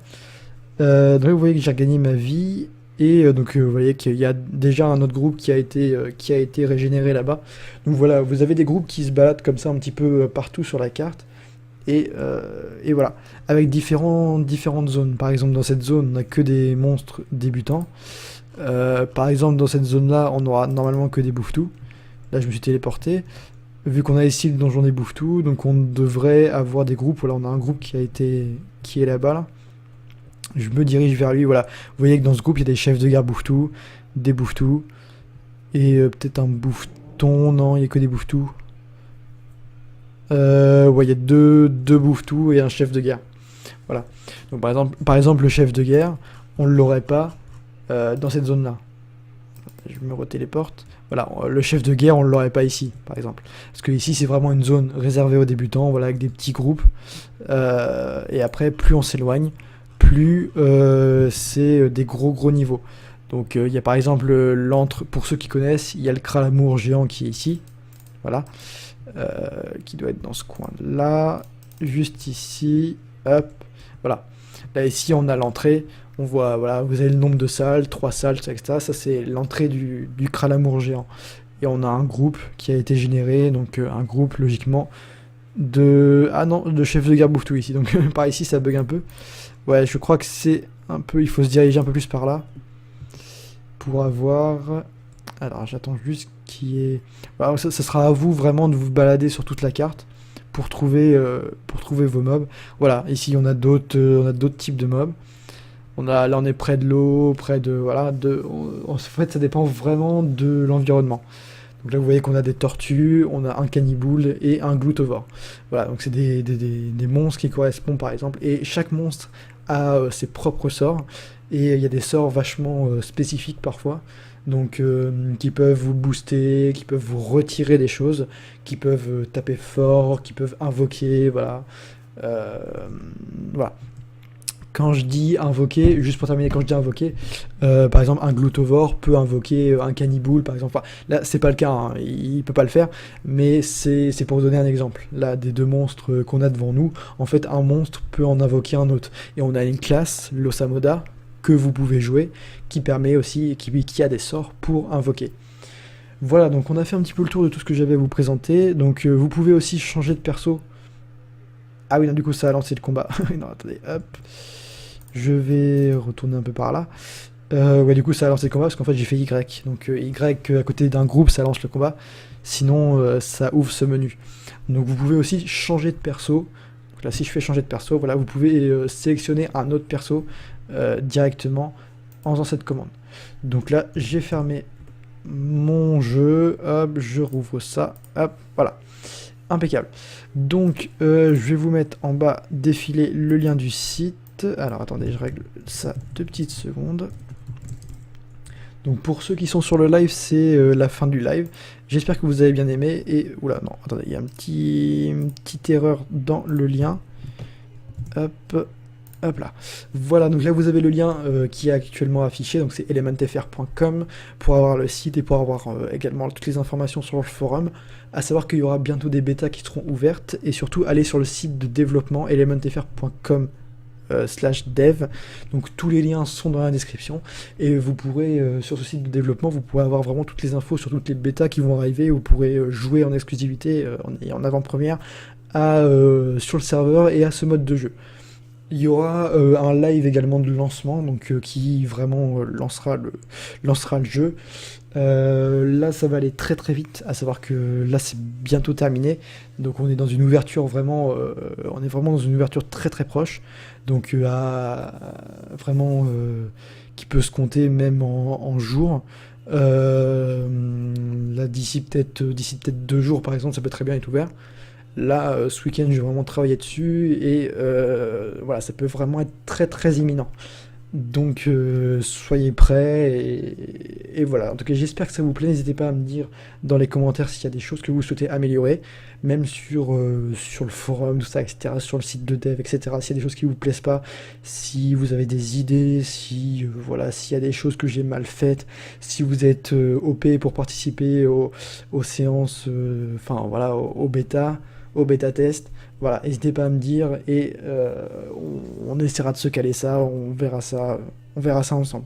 Speaker 1: Donc vous voyez que j'ai regagné ma vie et donc vous voyez qu'il y a déjà un autre groupe qui a été régénéré là-bas. Donc voilà, vous avez des groupes qui se baladent comme ça un petit peu partout sur la carte. Et voilà, avec différentes zones. Par exemple, dans cette zone, on n'a que des monstres débutants. Par exemple, dans cette zone-là, on aura normalement que des bouffetous. Là, je me suis téléporté. Vu qu'on a ici le donjon des bouffetous, donc on devrait avoir des groupes. Voilà, on a un groupe qui est là-bas. Là. Je me dirige vers lui. Voilà, vous voyez que dans ce groupe, il y a des chefs de guerre bouffetous, des bouffetous, et peut-être un bouffeton. Non, il n'y a que des bouffetous. Ouais, il y a deux bouffetous et un chef de guerre. Voilà. Donc par exemple, le chef de guerre, on ne l'aurait pas dans cette zone-là. Je me retéléporte. Voilà, le chef de guerre, on ne l'aurait pas ici, par exemple. Parce que ici, c'est vraiment une zone réservée aux débutants, voilà, avec des petits groupes. Et après, plus on s'éloigne, plus c'est des gros niveaux. Donc il y a par exemple l'antre, pour ceux qui connaissent, il y a le Kralamour géant qui est ici. Voilà. Qui doit être dans ce coin-là. Juste ici. Hop. Voilà. Là, ici, on a l'entrée. On voit, voilà, vous avez le nombre de salles, 3 salles, etc. Ça, c'est l'entrée du Kralamour géant. Et on a un groupe qui a été généré, donc un groupe, logiquement, de... Ah non, de chef de guerre bouffetou ici. Donc par ici, ça bug un peu. Ouais, je crois que c'est un peu... Il faut se diriger un peu plus par là. Pour avoir... Alors, j'attends juste qu'il y ait... Voilà, ça sera à vous, vraiment, de vous balader sur toute la carte pour trouver vos mobs. Voilà, ici, on a d'autres types de mobs. Là, on est près de l'eau, près de... Voilà, en fait, ça dépend vraiment de l'environnement. Donc là, vous voyez qu'on a des tortues, on a un canniboule et un gloutovore. Voilà, donc c'est des monstres qui correspondent, par exemple. Et chaque monstre a ses propres sorts. Et il y a des sorts vachement spécifiques, parfois. Donc, qui peuvent vous booster, qui peuvent vous retirer des choses, qui peuvent taper fort, qui peuvent invoquer, voilà. Voilà. Quand je dis invoquer, juste pour terminer, quand je dis invoquer, par exemple, un gloutovore peut invoquer un canniboule, par exemple. Enfin, là, c'est pas le cas, hein, il peut pas le faire, mais c'est pour vous donner un exemple. Là, des deux monstres qu'on a devant nous, en fait, un monstre peut en invoquer un autre. Et on a une classe, l'Osamoda, que vous pouvez jouer, qui permet aussi, qui a des sorts pour invoquer. Voilà, donc on a fait un petit peu le tour de tout ce que j'avais à vous présenter. Donc vous pouvez aussi changer de perso. Ah oui, non, du coup, ça a lancé le combat. Non, attendez, hop. Je vais retourner un peu par là. Ouais, du coup, ça a lancé le combat parce qu'en fait, j'ai fait Y. Donc, Y à côté d'un groupe, ça lance le combat. Sinon, ça ouvre ce menu. Donc, vous pouvez aussi changer de perso. Donc là, si je fais changer de perso, voilà, vous pouvez sélectionner un autre perso directement en faisant cette commande. Donc là, j'ai fermé mon jeu. Hop, je rouvre ça. Hop, voilà. Impeccable. Donc, je vais vous mettre en bas défiler le lien du site. Alors attendez, je règle ça 2 petites secondes. Donc pour ceux qui sont sur le live, c'est la fin du live. J'espère que vous avez bien aimé. Et oula, non, attendez, il y a une petite erreur dans le lien. Hop, hop là. Voilà, donc là vous avez le lien qui est actuellement affiché. Donc c'est elementfr.com pour avoir le site et pour avoir également toutes les informations sur le forum. À savoir qu'il y aura bientôt des bêtas qui seront ouvertes. Et surtout, allez sur le site de développement elementfr.com. /dev, donc tous les liens sont dans la description et vous pourrez sur ce site de développement vous pourrez avoir vraiment toutes les infos sur toutes les bêtas qui vont arriver, vous pourrez jouer en exclusivité en avant-première sur le serveur et à ce mode de jeu. Il y aura un live également de lancement donc qui vraiment lancera le jeu. Là ça va aller très vite, à savoir que là c'est bientôt terminé, donc on est dans une ouverture vraiment dans une ouverture très proche, donc vraiment qui peut se compter même en jours. Là d'ici peut-être 2 jours par exemple, ça peut très bien être ouvert. Là ce week-end je vais vraiment travailler dessus et voilà, ça peut vraiment être très imminent. Donc soyez prêts et voilà. En tout cas, j'espère que ça vous plaît. N'hésitez pas à me dire dans les commentaires s'il y a des choses que vous souhaitez améliorer, même sur le forum, tout ça, etc., sur le site de dev, etc. S'il y a des choses qui vous plaisent pas, si vous avez des idées, si voilà, s'il y a des choses que j'ai mal faites, si vous êtes OP pour participer aux séances, enfin voilà, au bêta test. Voilà, n'hésitez pas à me dire et on essaiera de se caler ça, on verra ça ensemble.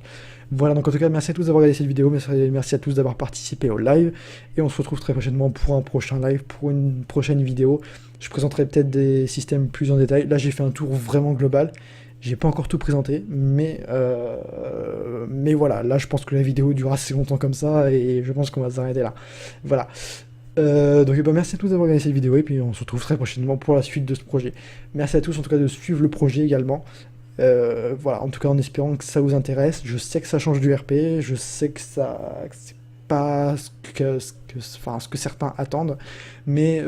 Speaker 1: Voilà, donc en tout cas, merci à tous d'avoir regardé cette vidéo, merci à tous d'avoir participé au live, et on se retrouve très prochainement pour un prochain live, pour une prochaine vidéo. Je présenterai peut-être des systèmes plus en détail. Là, j'ai fait un tour vraiment global, j'ai pas encore tout présenté, mais voilà, là, je pense que la vidéo durera assez longtemps comme ça, et je pense qu'on va s'arrêter là. Voilà. Donc bah, merci à tous d'avoir regardé cette vidéo et puis on se retrouve très prochainement pour la suite de ce projet. Merci à tous en tout cas de suivre le projet également. Voilà, en tout cas en espérant que ça vous intéresse. Je sais que ça change du RP, je sais que que c'est pas ce que certains attendent, mais,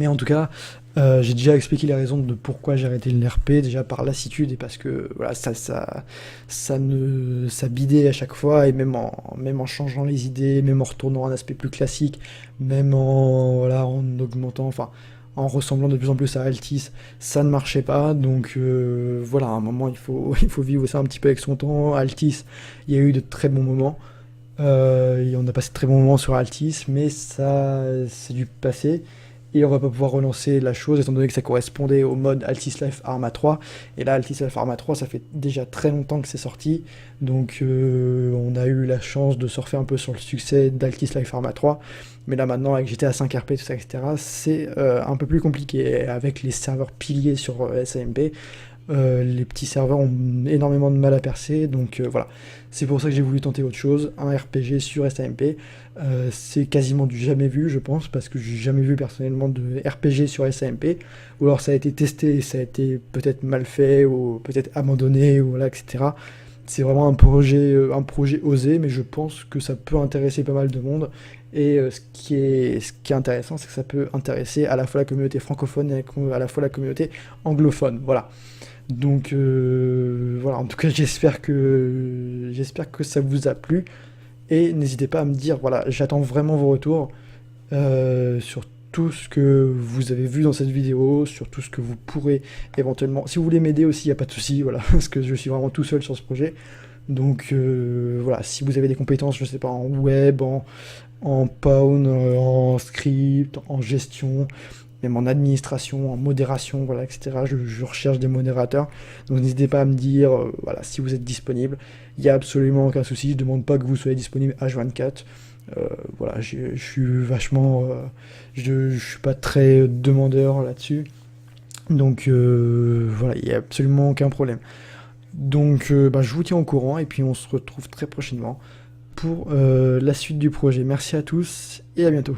Speaker 1: en tout cas, j'ai déjà expliqué les raisons de pourquoi j'ai arrêté le RP, déjà par lassitude et parce que voilà, ça bidait à chaque fois, et même en changeant les idées, même en retournant à un aspect plus classique, même voilà, en augmentant, enfin, en ressemblant de plus en plus à Altis, ça ne marchait pas, donc voilà, à un moment il faut vivre ça un petit peu avec son temps. Altis, il y a eu de très bons moments, et on a passé de très bons moments sur Altis, mais ça, c'est du passé. Et on va pas pouvoir relancer la chose étant donné que ça correspondait au mode Altis Life Arma 3. Et là, Altis Life Arma 3, ça fait déjà très longtemps que c'est sorti. Donc on a eu la chance de surfer un peu sur le succès d'Altis Life Arma 3. Mais là maintenant, avec GTA 5 RP, tout ça, etc., c'est un peu plus compliqué. Et avec les serveurs piliers sur SAMP, les petits serveurs ont énormément de mal à percer, donc voilà. C'est pour ça que j'ai voulu tenter autre chose, un RPG sur SAMP. C'est quasiment du jamais vu, je pense, parce que j'ai jamais vu personnellement de RPG sur SAMP, ou alors ça a été testé et ça a été peut-être mal fait, ou peut-être abandonné, ou voilà, etc. C'est vraiment un projet osé, mais je pense que ça peut intéresser pas mal de monde. Et ce qui est intéressant, c'est que ça peut intéresser à la fois la communauté francophone et à la fois la communauté anglophone. Voilà. Donc voilà, en tout cas j'espère que ça vous a plu, et n'hésitez pas à me dire, voilà, j'attends vraiment vos retours sur tout ce que vous avez vu dans cette vidéo, sur tout ce que vous pourrez éventuellement, si vous voulez m'aider aussi, il n'y a pas de souci, voilà, parce que je suis vraiment tout seul sur ce projet. Donc voilà, si vous avez des compétences, je sais pas, en web, en pawn, en script, en gestion, même en administration, en modération, voilà, etc. Je recherche des modérateurs, donc n'hésitez pas à me dire, voilà, si vous êtes disponible. Il n'y a absolument aucun souci, je ne demande pas que vous soyez disponible H24. Voilà, je suis vachement, je suis pas très demandeur là-dessus, donc voilà, il n'y a absolument aucun problème. Donc bah, je vous tiens au courant, et puis on se retrouve très prochainement pour la suite du projet. Merci à tous et à bientôt.